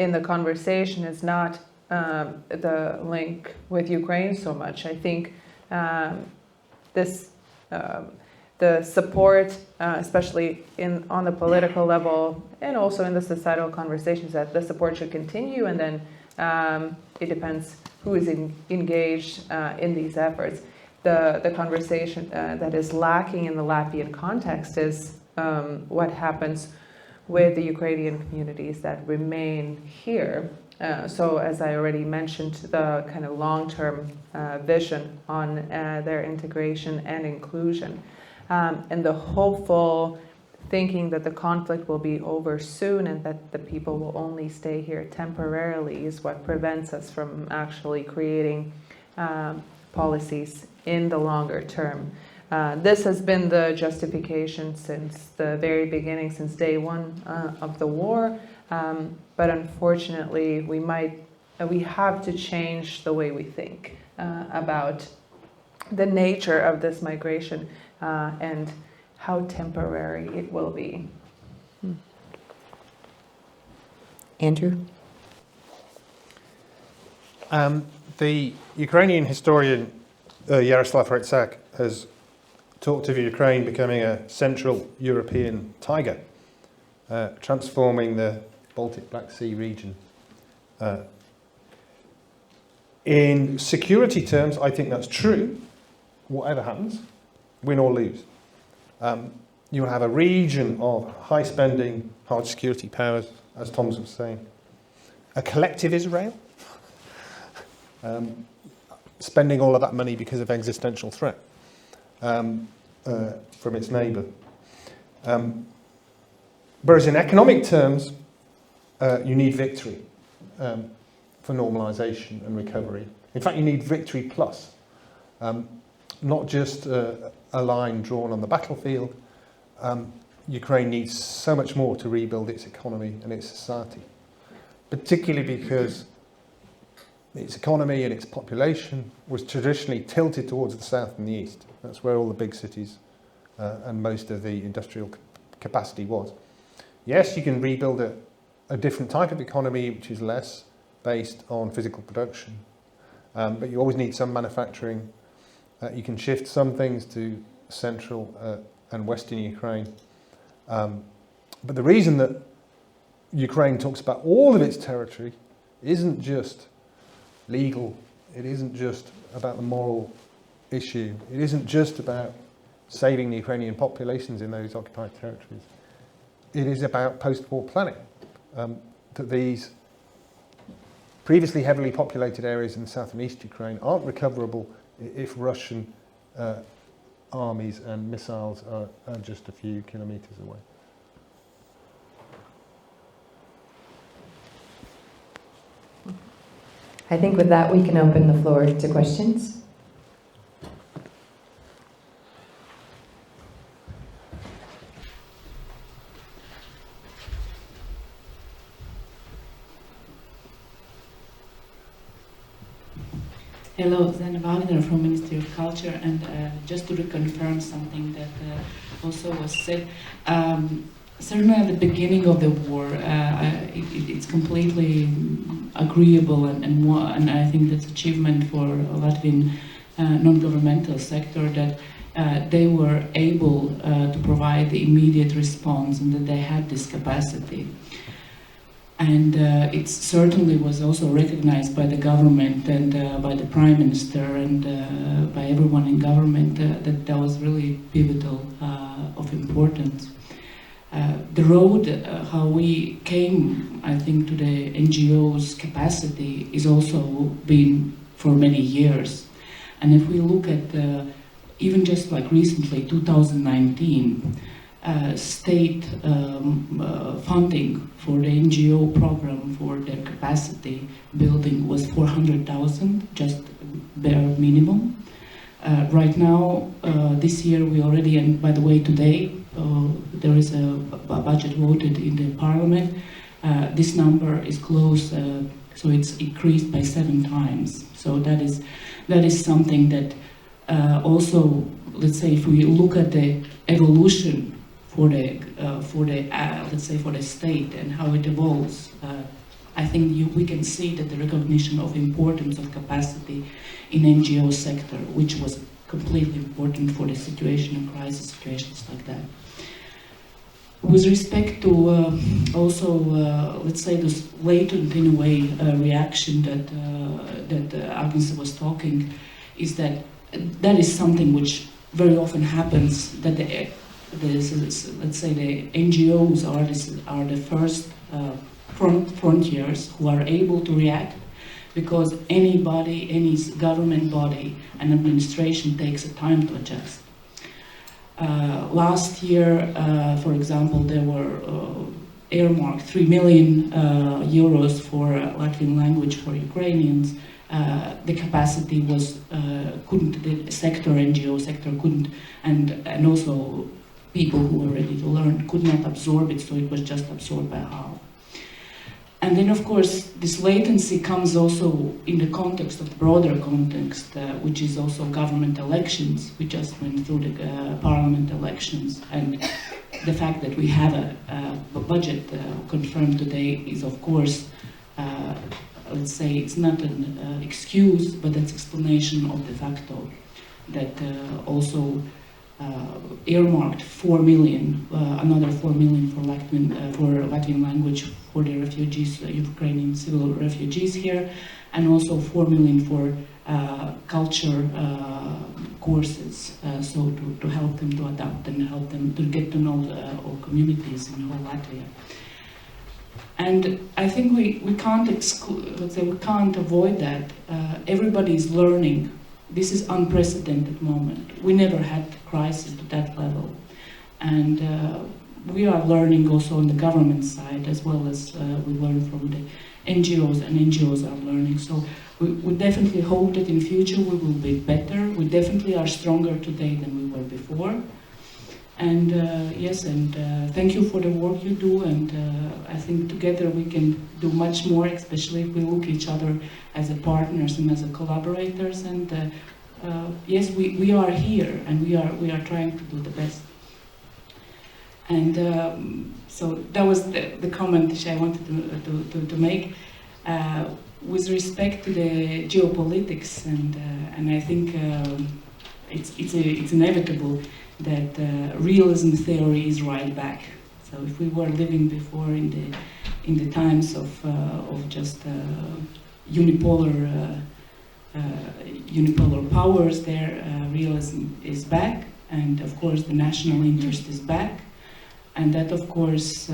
in the conversation is not the link with Ukraine so much. I think the support, especially on the political level and also in the societal conversations, that the support should continue, and then it depends who is engaged in these efforts. The conversation that is lacking in the Latvian context is what happens with the Ukrainian communities that remain here. So as I already mentioned, the kind of long-term vision on their integration and inclusion, and the hopeful thinking that the conflict will be over soon and that the people will only stay here temporarily is what prevents us from actually creating policies in the longer term. This has been the justification since the very beginning, since day one of the war. But unfortunately, we have to change the way we think about the nature of this migration and how temporary it will be. Andrew? The Ukrainian historian Yaroslav Retsak has talked of Ukraine becoming a Central European tiger, transforming the Baltic Black Sea region. In security terms, I think that's true. Whatever happens, win or lose. You'll have a region of high spending, hard security powers, as Thomas was saying. A collective Israel, spending all of that money because of existential threat from its neighbour. Whereas in economic terms, you need victory for normalisation and recovery. In fact, you need victory plus, not just a line drawn on the battlefield. Ukraine needs so much more to rebuild its economy and its society, particularly because its economy and its population was traditionally tilted towards the south and the east. That's where all the big cities and most of the industrial capacity was. Yes, you can rebuild a different type of economy which is less based on physical production, but you always need some manufacturing. You can shift some things to central and western Ukraine. But the reason that Ukraine talks about all of its territory isn't just legal, it isn't just about the moral issue, it isn't just about saving the Ukrainian populations in those occupied territories. It is about post-war planning, that these previously heavily populated areas in south and east Ukraine aren't recoverable if Russian armies and missiles are just a few kilometres away. I think with that we can open the floor to questions. Hello, Zena Wagner from Ministry of Culture, and just to reconfirm something that also was said, certainly at the beginning of the war, it it's completely agreeable, and I think that's achievement for Latvian non-governmental sector, that they were able to provide the immediate response and that they had this capacity. And it certainly was also recognized by the government and by the Prime Minister and by everyone in government that was really pivotal of importance. The road, how we came, I think, to the NGO's capacity is also been for many years. And if we look at even just like recently, 2019, state funding for the NGO program for their capacity building was 400,000, just bare minimum. Right now, this year we already, and by the way today, there is a budget voted in the parliament. This number is close, so it's increased by 7 times. So that is something that also, let's say, if we look at the evolution for the let's say for the state and how it evolves, I think we can see that the recognition of importance of capacity in NGO sector, which was completely important for the situation and crisis situations like that. With respect to also, let's say, this latent, in a way, reaction that Agnese was talking, is that is something which very often happens, that let's say the NGOs are the first frontiers who are able to react, because any government body and administration takes a time to adjust. Last year, for example, there were earmarked 3 million euros for Latvian language for Ukrainians. The capacity was couldn't, the sector, NGO sector couldn't, and also people who were ready to learn could not absorb it, so it was just absorbed by half. And then, of course, this latency comes also in the context of the broader context, which is also government elections. We just went through the parliament elections, and the fact that we have a budget confirmed today is, of course, let's say, it's not an excuse, but it's explanation of de facto that also earmarked 4 million, another 4 million for Latvian language for the refugees, Ukrainian civil refugees here, and also 4 million for culture courses, so to help them to adapt and help them to get to know all communities in whole Latvia. And I think we can't exclude, let's say, we can't avoid that. Everybody is learning. This is unprecedented moment. We never had crisis to that level, and we are learning also on the government side, as well as we learn from the NGOs, and NGOs are learning. So we definitely hope that in future we will be better. We definitely are stronger today than we were before. And yes, and thank you for the work you do, and I think together we can do much more, especially if we look each other as a partners and as a collaborators. And yes, we are here, and we are trying to do the best. And so that was the comment that I wanted to make with respect to the geopolitics, and I think it's inevitable that realism theory is right back. So if we were living before in the times of just unipolar powers, there realism is back, and of course the national interest is back, and that of course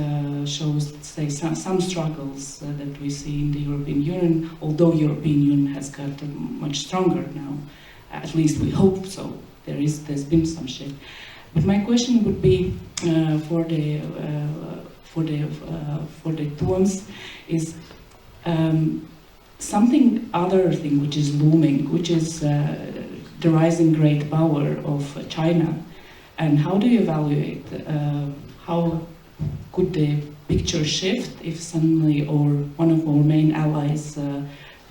shows, say, some struggles that we see in the European Union. Although European Union has got much stronger now, at least we hope so. There's been some shift, but my question would be for the two ones is something other thing which is looming, which is the rising great power of China, and how do you evaluate how could the picture shift if suddenly one of our main allies,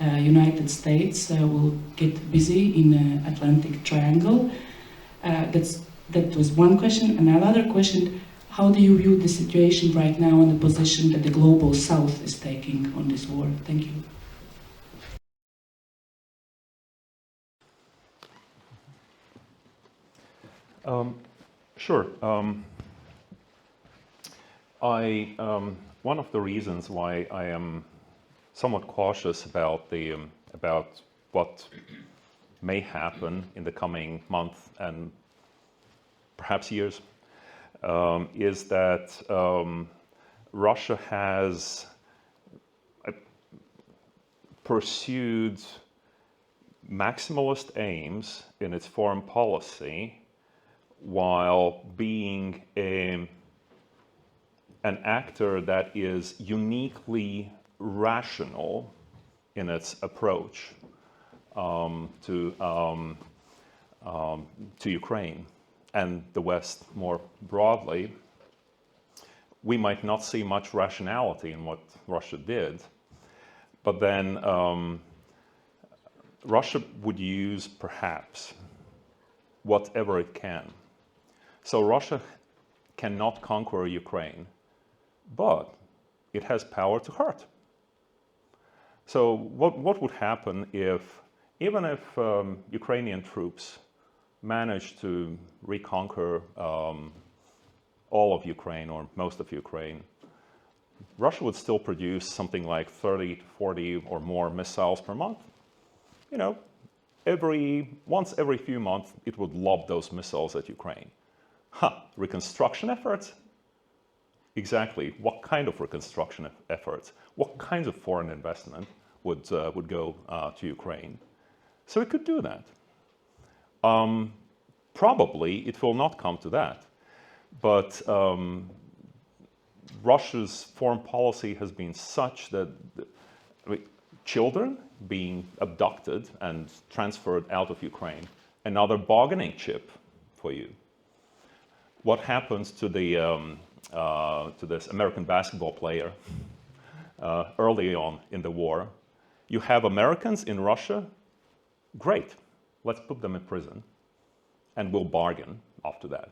United States, will get busy in the Atlantic Triangle? That was one question. And another question, How do you view the situation right now and the position that the global South is taking on this war? Thank you. Sure. One of the reasons why I am somewhat cautious about what may happen in the coming month and perhaps years is that Russia has pursued maximalist aims in its foreign policy while being an actor that is uniquely rational in its approach to Ukraine and the West more broadly. We might not see much rationality in what Russia did, but then Russia would use perhaps whatever it can. So Russia cannot conquer Ukraine, but it has power to hurt. So what would happen even if Ukrainian troops managed to reconquer all of Ukraine or most of Ukraine, Russia would still produce something like 30 to 40 or more missiles per month. You know, once every few months, it would lob those missiles at Ukraine. Reconstruction efforts? Exactly. What kind of reconstruction efforts? What kinds of foreign investment would go to Ukraine? So it could do that. Probably it will not come to that, but Russia's foreign policy has been such that children being abducted and transferred out of Ukraine, another bargaining chip for you. What happens to this American basketball player early on in the war? You have Americans in Russia? Great, let's put them in prison and we'll bargain after that.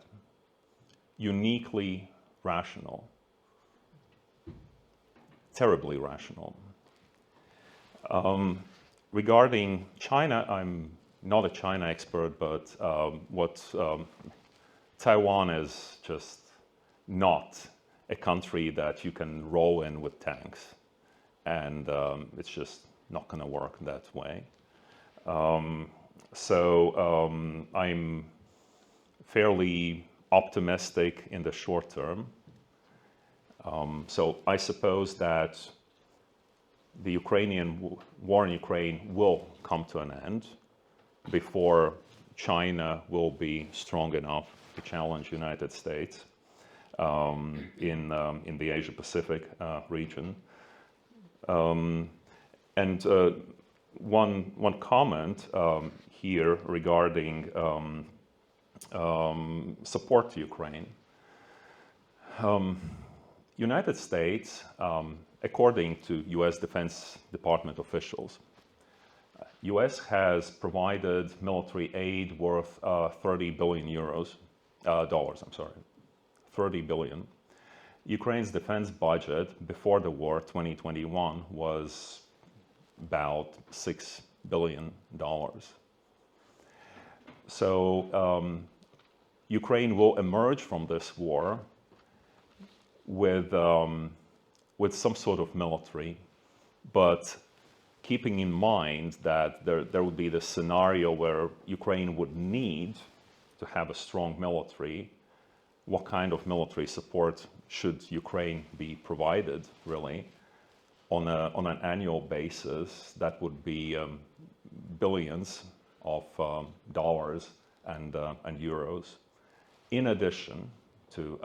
Uniquely rational. Terribly rational. Regarding China, I'm not a China expert, but Taiwan is just not a country that you can roll in with tanks, and it's just not going to work that way. I'm fairly optimistic in the short term. So I suppose that the Ukrainian war in Ukraine will come to an end before China will be strong enough to challenge the United States in the Asia-Pacific region. And one comment here regarding support to Ukraine. United States, according to U.S. Defense Department officials, U.S. has provided military aid worth 30 billion dollars. 30 billion. Ukraine's defense budget before the war, 2021, was about $6 billion. So Ukraine will emerge from this war with some sort of military, but keeping in mind that there would be the scenario where Ukraine would need to have a strong military. What kind of military support should Ukraine be provided, really? On an annual basis, that would be billions of dollars and euros, in addition to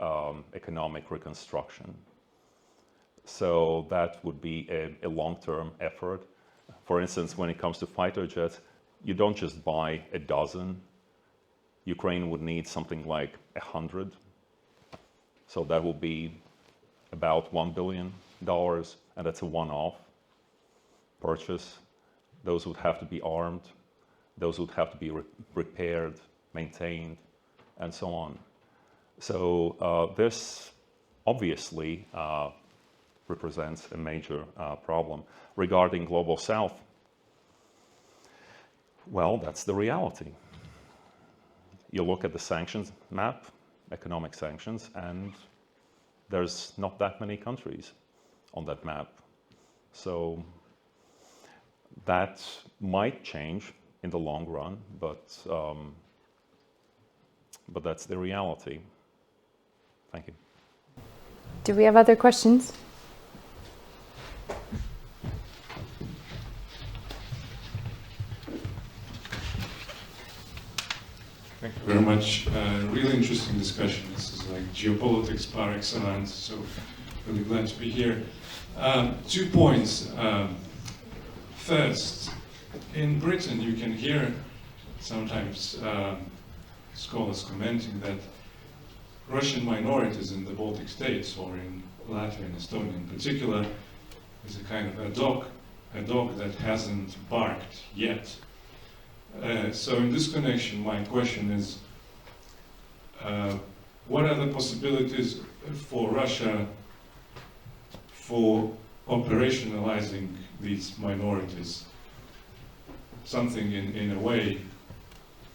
economic reconstruction. So that would be a long-term effort. For instance, when it comes to fighter jets, you don't just buy a dozen. Ukraine would need something like 100. So that will be about $1 billion, and that's a one-off purchase. Those would have to be armed. Those would have to be repaired, maintained, and so on. So this obviously represents a major problem. Regarding Global South, well, that's the reality. You look at the sanctions map, economic sanctions, and there's not that many countries on that map. So that might change in the long run, but that's the reality. Thank you. Do we have other questions? Thank you very much. Really interesting discussion. This is like geopolitics par excellence, so really glad to be here. 2 points. First, in Britain you can hear sometimes scholars commenting that Russian minorities in the Baltic states, or in Latvia and Estonia in particular, is a kind of a dog that hasn't barked yet. So in this connection, my question is, what are the possibilities for Russia for operationalizing these minorities? Something in a way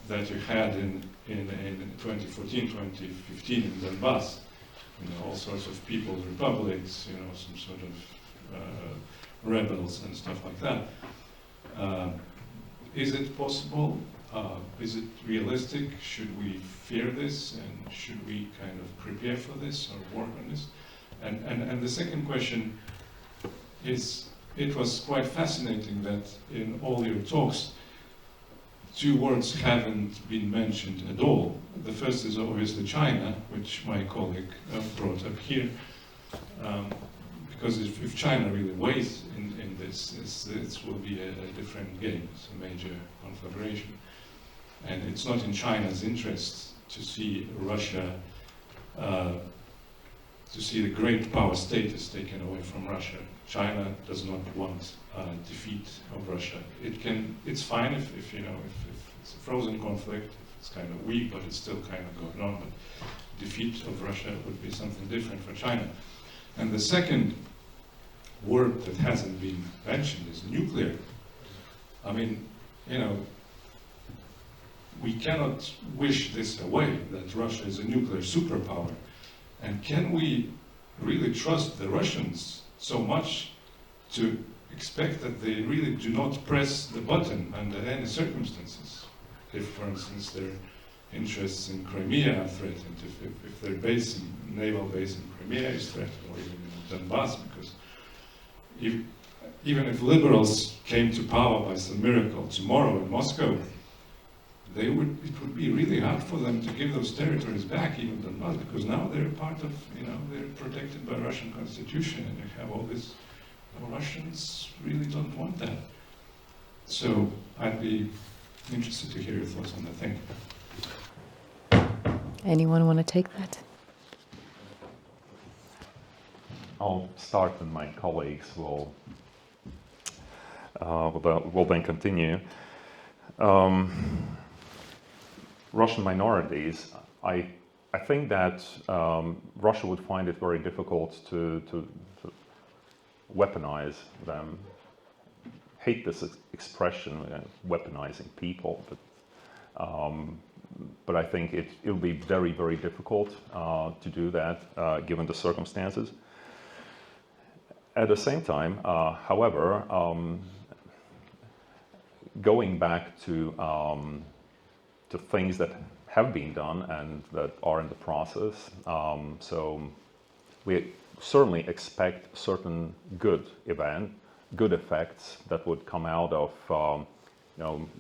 that you had in 2014, 2015 in Donbass, all sorts of people's republics, some sort of rebels and stuff like that. Is it possible? Is it realistic? Should we fear this, and should we kind of prepare for this or work on this? And the second question is, it was quite fascinating that in all your talks, 2 words haven't been mentioned at all. The first is obviously China, which my colleague brought up here. Because if China really weighs in this, this will be a different game. It's a major conflagration. And it's not in China's interest to see Russia, to see the great power status taken away from Russia. China does not want defeat of Russia. It's fine if it's a frozen conflict, if it's kind of weak, but it's still kind of going on. But defeat of Russia would be something different for China. And the second word that hasn't been mentioned is nuclear. I mean, we cannot wish this away, that Russia is a nuclear superpower. And can we really trust the Russians so much to expect that they really do not press the button under any circumstances? If, for instance, their interests in Crimea are threatened, if their naval base in Crimea is threatened, or even in Donbass, because even if liberals came to power by some miracle tomorrow in Moscow, it would be really hard for them to give those territories back, even Donbass, because now they're part of, they're protected by Russian constitution, and you have all this. Russians really don't want that. So I'd be interested to hear your thoughts on that. Thank you. Anyone want to take that? I'll start, and my colleagues will then continue. Russian minorities, I think that Russia would find it very difficult to weaponize them. Hate this expression, weaponizing people, but I think it'll be very, very difficult to do that given the circumstances. At the same time, however, going back to things that have been done and that are in the process, so we certainly expect certain good effects that would come out of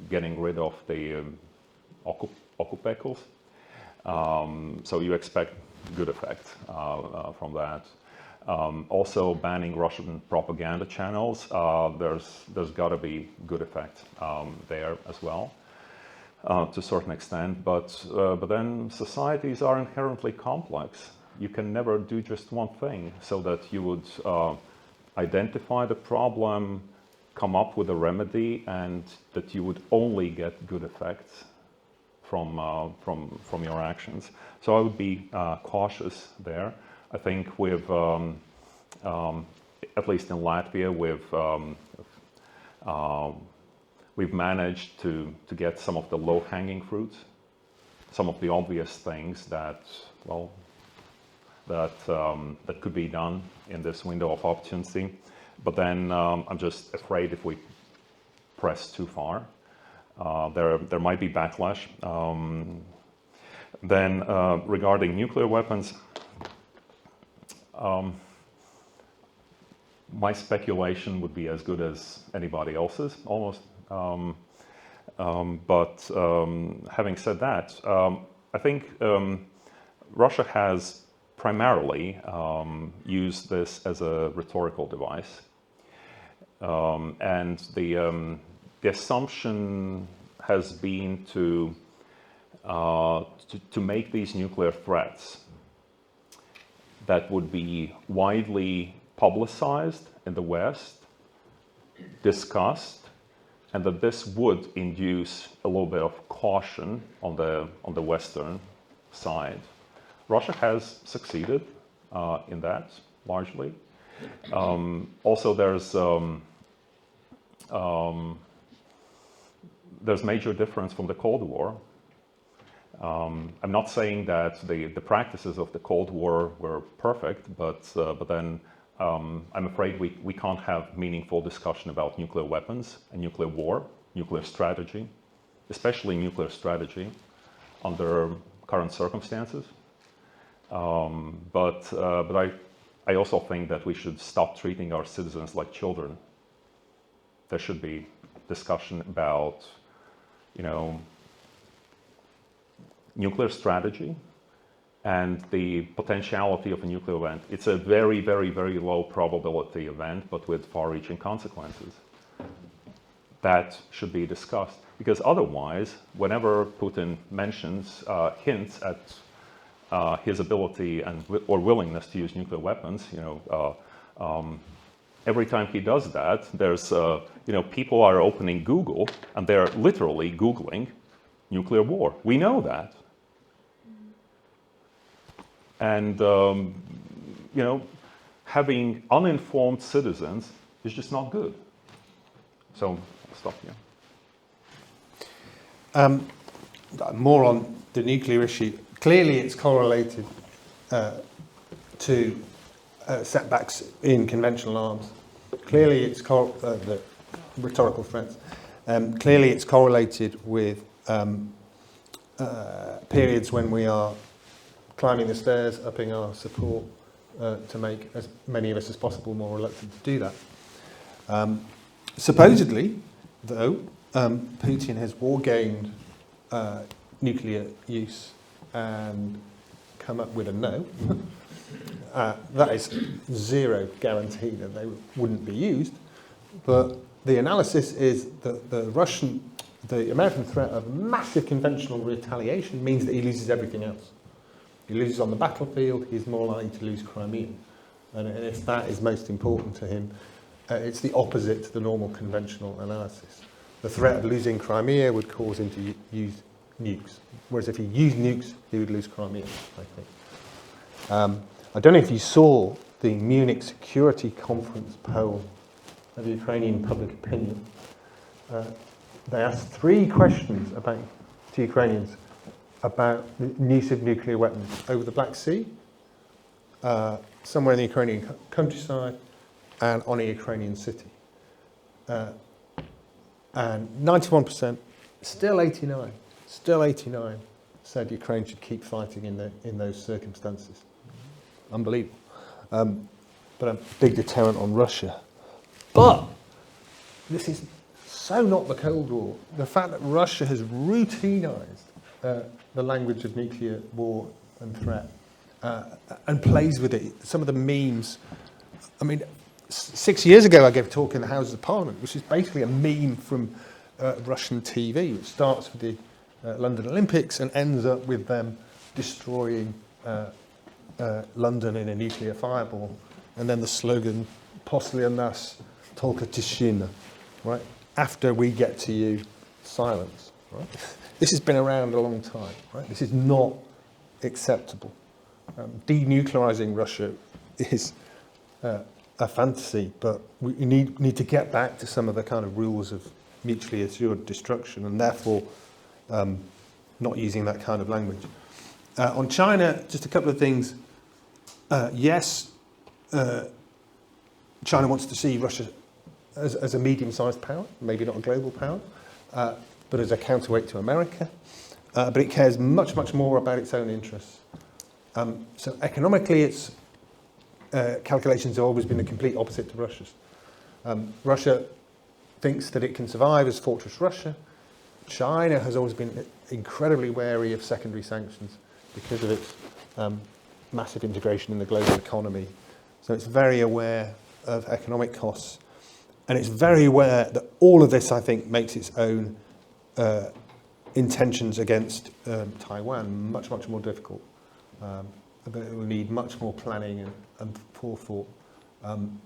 getting rid of the occupacles. So you expect good effects from that. Also banning Russian propaganda channels, there's got to be good effect there as well, to a certain extent. But then societies are inherently complex. You can never do just one thing, so that you would identify the problem, come up with a remedy, and that you would only get good effects from your actions. So I would be cautious there. I think we've, at least in Latvia, we've managed to get some of the low-hanging fruits, some of the obvious things that, well, that could be done in this window of opportunity. But then I'm just afraid if we press too far, there might be backlash. Then regarding nuclear weapons, my speculation would be as good as anybody else's, almost. But having said that, I think Russia has primarily used this as a rhetorical device. And the assumption has been to make these nuclear threats that would be widely publicized in the West, discussed, and that this would induce a little bit of caution on the Western side. Russia has succeeded in that largely. Also, there's major difference from the Cold War. I'm not saying that the practices of the Cold War were perfect, but then I'm afraid we can't have meaningful discussion about nuclear weapons and nuclear war, nuclear strategy, especially nuclear strategy under current circumstances. But I also think that we should stop treating our citizens like children. There should be discussion about, nuclear strategy and the potentiality of a nuclear event. It's a very, very, very low probability event, but with far-reaching consequences. That should be discussed, because otherwise, whenever Putin mentions, hints at his ability or willingness to use nuclear weapons, every time he does that, there's, people are opening Google and they're literally Googling nuclear war. We know that. And, having uninformed citizens is just not good. So I'll stop here. More on the nuclear issue. Clearly, it's correlated to setbacks in conventional arms. Clearly, it's the rhetorical threats. Clearly, it's correlated with periods when we are climbing the stairs, upping our support to make as many of us as possible more reluctant to do that. Supposedly, though, Putin has war-gamed nuclear use and come up with a no. That is zero guarantee that they wouldn't be used. But the analysis is that the American threat of massive conventional retaliation means that he loses everything else. He loses on the battlefield, he's more likely to lose Crimea. And if that is most important to him, it's the opposite to the normal conventional analysis. The threat of losing Crimea would cause him to use nukes. Whereas if he used nukes, he would lose Crimea, I think. I don't know if you saw the Munich Security Conference poll of Ukrainian public opinion. They asked 3 questions to Ukrainians about the use of nuclear weapons over the Black Sea, somewhere in the Ukrainian countryside, and on a Ukrainian city. And 91%, still 89 said Ukraine should keep fighting in those circumstances. Unbelievable. But a big deterrent on Russia. But this is so not the Cold War. The fact that Russia has routinized the language of nuclear war and threat and plays with it. Some of the memes, 6 years ago I gave a talk in the Houses of Parliament, which is basically a meme from Russian TV, which starts with the London Olympics and ends up with them destroying London in a nuclear fireball, and then the slogan "После нас только тишина," right? After we get to you, silence. Right? This has been around a long time. Right? This is not acceptable. Denuclearizing Russia is a fantasy, but we need to get back to some of the kind of rules of mutually assured destruction, and therefore not using that kind of language. On China, just a couple of things. Yes, China wants to see Russia as a medium-sized power, maybe not a global power, but as a counterweight to America. But it cares much, much more about its own interests. So economically, its calculations have always been the complete opposite to Russia's. Russia thinks that it can survive as Fortress Russia. China has always been incredibly wary of secondary sanctions because of its massive integration in the global economy. So it's very aware of economic costs. And it's very aware that all of this, I think, makes its own intentions against Taiwan much, much more difficult. But it will need much more planning and forethought. And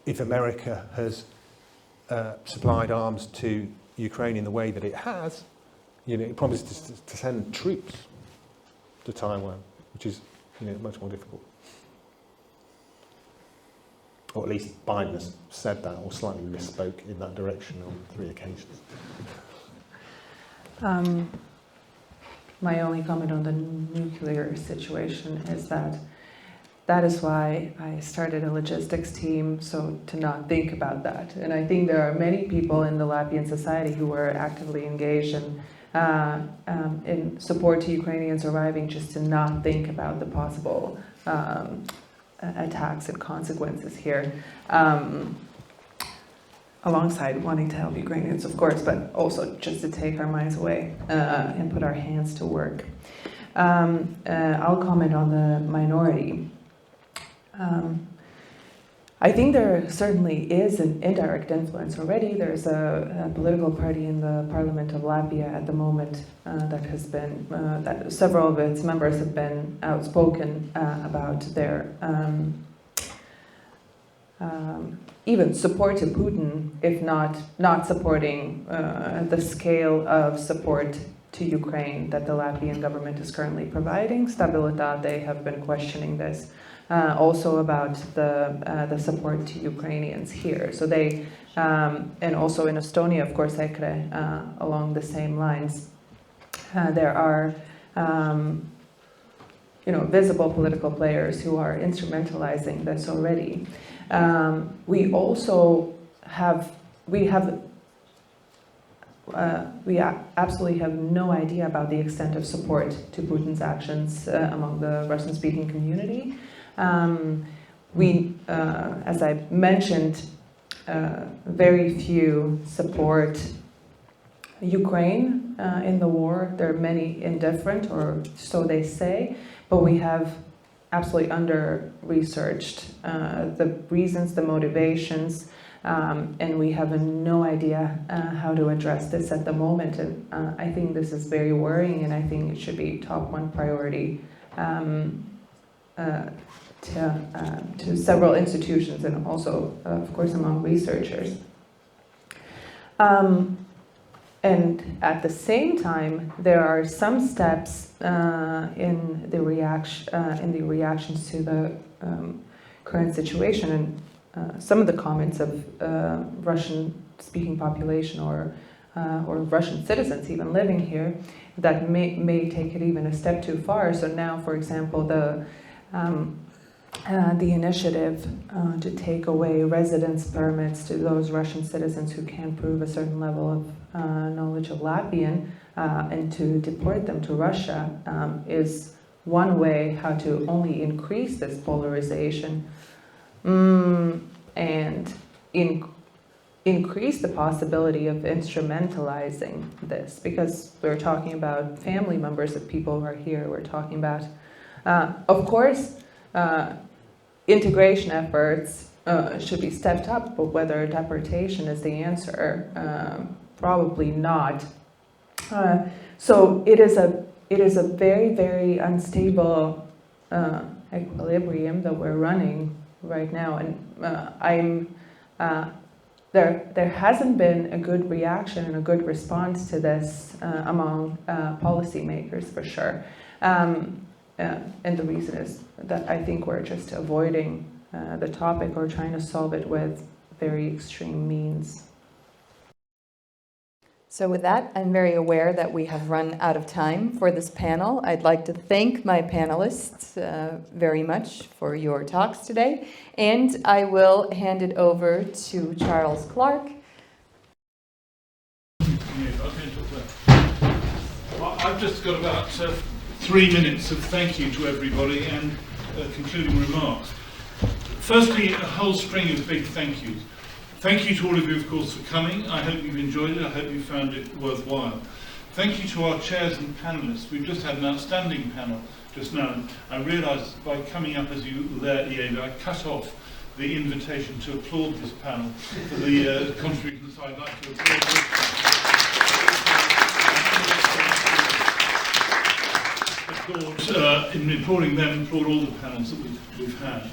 if America has supplied arms to Ukraine in the way that it has, it promises to send troops to Taiwan, which is much more difficult. Or at least Biden has said that, or slightly misspoke in that direction on 3 occasions. My only comment on the nuclear situation is that is why I started a logistics team, so to not think about that. And I think there are many people in the Latvian society who are actively engaged in support to Ukrainians arriving, just to not think about the possible attacks and consequences here. Alongside wanting to help Ukrainians, of course, but also just to take our minds away and put our hands to work. I'll comment on the minority. I think there certainly is an indirect influence already. There's a political party in the Parliament of Latvia at the moment that has been, that several of its members have been outspoken about their even support to Putin, if not supporting the scale of support to Ukraine that the Latvian government is currently providing. Stabilitate have been questioning this. Also about the support to Ukrainians here. So they, and also in Estonia, of course, EKRE, along the same lines. There are, visible political players who are instrumentalizing this already. We also have, we absolutely have no idea about the extent of support to Putin's actions among the Russian-speaking community. As I mentioned, very few support Ukraine in the war. There are many indifferent, or so they say, but we have absolutely under-researched the reasons, the motivations, and we have no idea how to address this at the moment. And I think this is very worrying, and I think it should be top one priority to several institutions and also, of course, among researchers. And at the same time, there are some steps in the reactions to the current situation, and some of the comments of Russian-speaking population or Russian citizens even living here that may take it even a step too far. So now, for example, the initiative to take away residence permits to those Russian citizens who can't prove a certain level of knowledge of Latvian and to deport them to Russia is one way how to only increase this polarization and increase the possibility of instrumentalizing this, because we're talking about family members of people who are here. We're talking about, of course, integration efforts should be stepped up, but whether deportation is the answer, probably not. So it is a very, very unstable equilibrium that we're running right now, and there hasn't been a good reaction and a good response to this among policymakers, for sure. And the reason is that I think we're just avoiding the topic or trying to solve it with very extreme means. So with that, I'm very aware that we have run out of time for this panel. I'd like to thank my panelists very much for your talks today, and I will hand it over to Charles Clark. I've just got about 3 minutes of thank you to everybody and concluding remarks. Firstly, a whole string of big thank yous. Thank you to all of you, of course, for coming. I hope you've enjoyed it. I hope you found it worthwhile. Thank you to our chairs and panellists. We've just had an outstanding panel just now. I realised by coming up as you were there, Ieva, I cut off the invitation to applaud this panel for the contributions I'd like to applaud. In applauding them, applaud all the panels that we've had.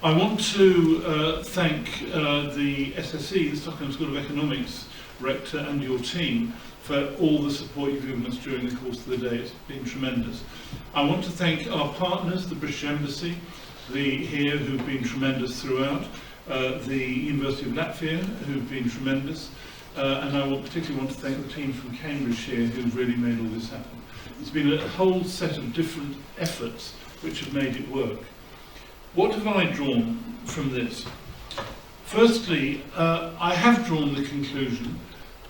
I want to thank the SSE, the Stockholm School of Economics Rector, and your team for all the support you've given us during the course of the day. It's been tremendous. I want to thank our partners, the British Embassy here, who've been tremendous throughout, the University of Latvia, who've been tremendous, and I particularly want to thank the team from Cambridge here, who've really made all this happen. It's been a whole set of different efforts which have made it work. What have I drawn from this? Firstly, I have drawn the conclusion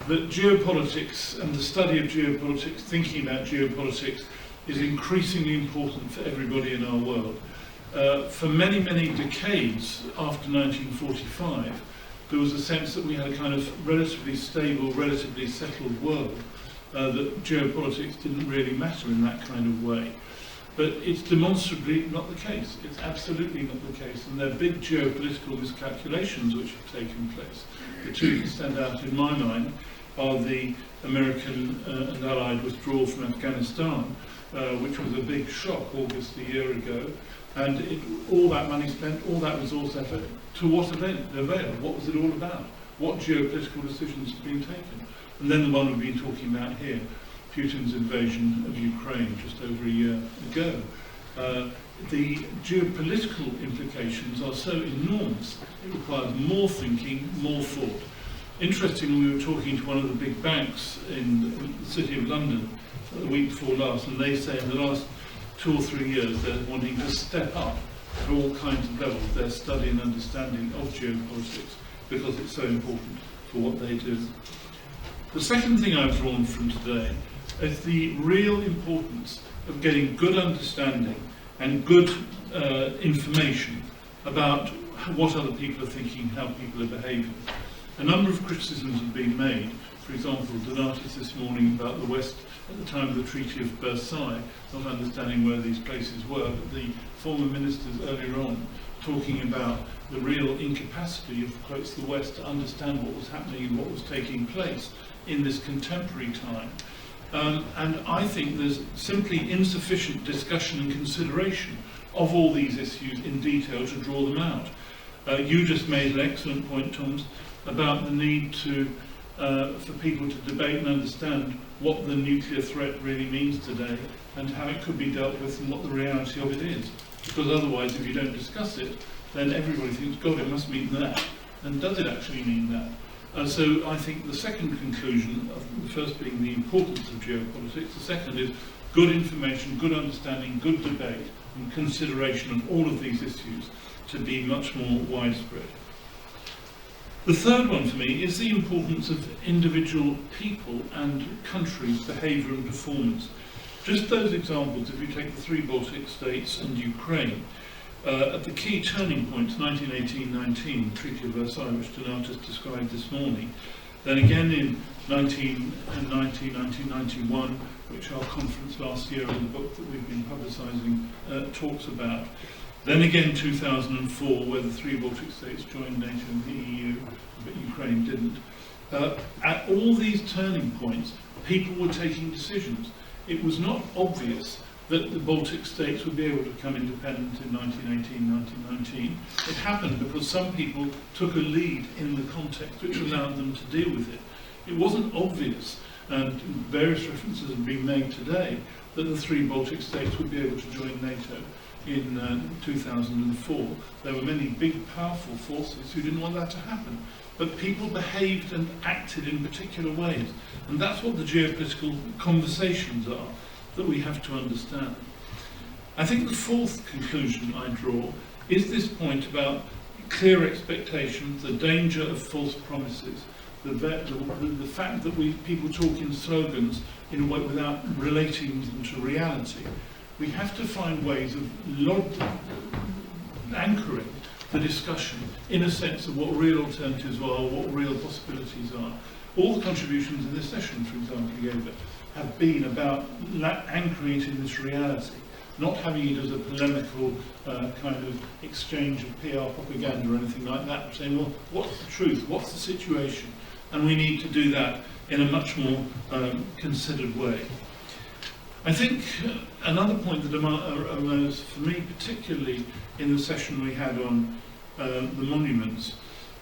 that geopolitics and the study of geopolitics, thinking about geopolitics, is increasingly important for everybody in our world. For many, many decades after 1945, there was a sense that we had a kind of relatively stable, relatively settled world, that geopolitics didn't really matter in that kind of way. But it's demonstrably not the case. It's absolutely not the case. And there are big geopolitical miscalculations which have taken place. The two that stand out in my mind are the American and Allied withdrawal from Afghanistan, which was a big shock August a year ago. And all that money spent, all that resource effort, to what avail? What was it all about? What geopolitical decisions have been taken? And then the one we've been talking about here, Putin's invasion of Ukraine just over a year ago. The geopolitical implications are so enormous, it requires more thinking, more thought. Interestingly, we were talking to one of the big banks in the City of London the week before last, and they say in the last 2 or 3 years they're wanting to step up at all kinds of levels their study and understanding of geopolitics because it's so important for what they do. The second thing I've drawn from today is the real importance of getting good understanding and good information about what other people are thinking, how people are behaving. A number of criticisms have been made. For example, Donatis this morning about the West at the time of the Treaty of Versailles, not understanding where these places were, but the former ministers earlier on talking about the real incapacity of, quotes, the West to understand what was happening and what was taking place in this contemporary time. And I think there's simply insufficient discussion and consideration of all these issues in detail to draw them out. You just made an excellent point, Thomas, about the need for people to debate and understand what the nuclear threat really means today and how it could be dealt with and what the reality of it is. Because otherwise, if you don't discuss it, then everybody thinks, God, it must mean that. And does it actually mean that? So I think the second conclusion, the first being the importance of geopolitics, the second is good information, good understanding, good debate and consideration of all of these issues to be much more widespread. The third one for me is the importance of individual people and countries' behaviour and performance. Just those examples, if you take the 3 Baltic states and Ukraine, at the key turning points, 1918-19, the Treaty of Versailles, which Donatis described this morning, then again in 1990, 1991, which our conference last year in the book that we've been publicising talks about, then again 2004, where the 3 Baltic states joined NATO and the EU, but Ukraine didn't. At all these turning points, people were taking decisions. It was not obvious that the Baltic states would be able to become independent in 1918, 1919. It happened because some people took a lead in the context which allowed them to deal with it. It wasn't obvious, and various references have been made today, that the three Baltic states would be able to join NATO in 2004. There were many big, powerful forces who didn't want that to happen. But people behaved and acted in particular ways. And that's what the geopolitical conversations are that we have to understand. I think the fourth conclusion I draw is this point about clear expectations, the danger of false promises, the fact that people talk in slogans in a way without relating them to reality. We have to find ways of anchoring the discussion in a sense of what real alternatives are, what real possibilities are. All the contributions in this session, for example, Ieva, have been about anchoring it in this reality, not having it as a polemical kind of exchange of PR propaganda or anything like that, saying, well, what's the truth, what's the situation? And we need to do that in a much more considered way. I think another point that arose for me, particularly in the session we had on the monuments,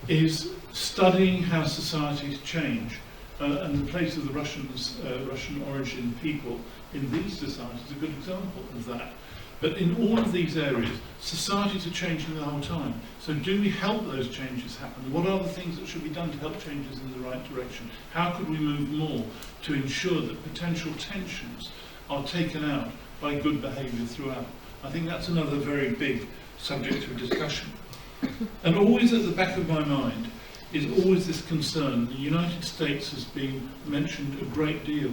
is studying how societies change. And the place of the Russian origin people in these societies is a good example of that. But in all of these areas, societies are changing the whole time. So do we help those changes happen? What are the things that should be done to help changes in the right direction? How could we move more to ensure that potential tensions are taken out by good behaviour throughout? I think that's another very big subject of discussion. And always at the back of my mind is always this concern. The United States has been mentioned a great deal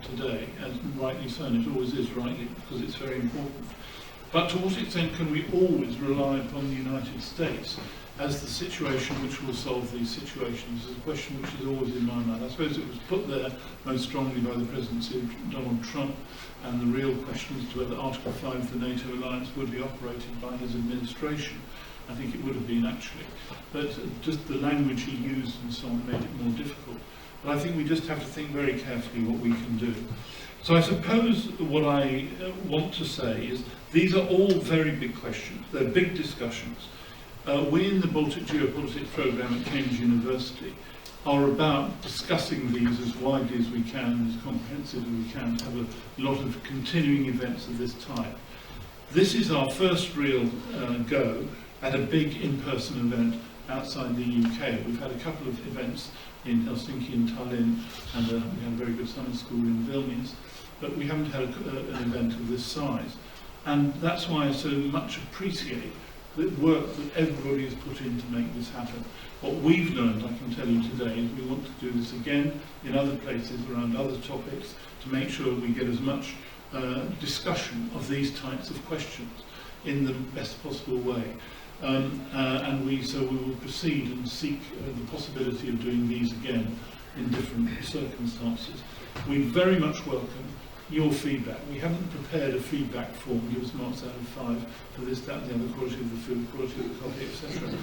today, and rightly so, and it always is rightly because it's very important. But to what extent can we always rely upon the United States as the situation which will solve these situations? Is a question which is always in my mind. I suppose it was put there most strongly by the presidency of Donald Trump, and the real question as to whether Article 5 of the NATO alliance would be operated by his administration. I think it would have been actually, but just the language he used and so on made it more difficult. But I think we just have to think very carefully what we can do. So I suppose what I want to say is these are all very big questions. They're big discussions. We in the Baltic Geopolitics Programme at Cambridge University are about discussing these as widely as we can, as comprehensively as we can, to have a lot of continuing events of this type. This is our first real go at a big in-person event outside the UK. We've had a couple of events in Helsinki and Tallinn, and we had a very good summer school in Vilnius, but we haven't had an event of this size. And that's why I so much appreciate the work that everybody has put in to make this happen. What we've learned, I can tell you today, is we want to do this again in other places around other topics to make sure we get as much discussion of these types of questions in the best possible way. And we will proceed and seek the possibility of doing these again in different circumstances. We very much welcome your feedback. We haven't prepared a feedback form, give us marks out of 5 for this, that, and the other, quality of the food, quality of the coffee, etc.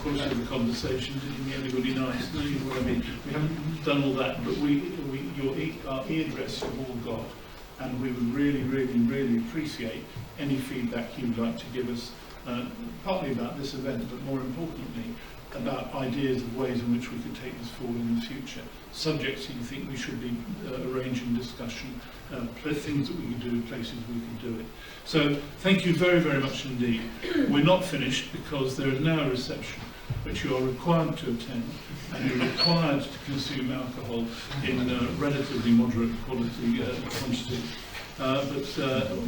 Quality of the conversation, did you meet anybody nice? No, you know what I mean? We haven't done all that, but our e-address you've all got, and we would really, really, really appreciate any feedback you'd like to give us, partly about this event, but more importantly, about ideas of ways in which we could take this forward in the future. Subjects you think we should be arranging discussion, things that we could do, places we could do it. So thank you very, very much indeed. We're not finished because there is now a reception which you are required to attend, and you're required to consume alcohol in relatively moderate quantity. But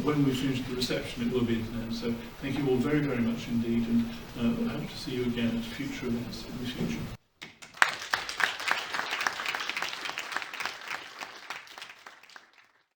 when we finish the reception, it will be at an end. So thank you all very, very much indeed, and I hope to see you again at future events in the future.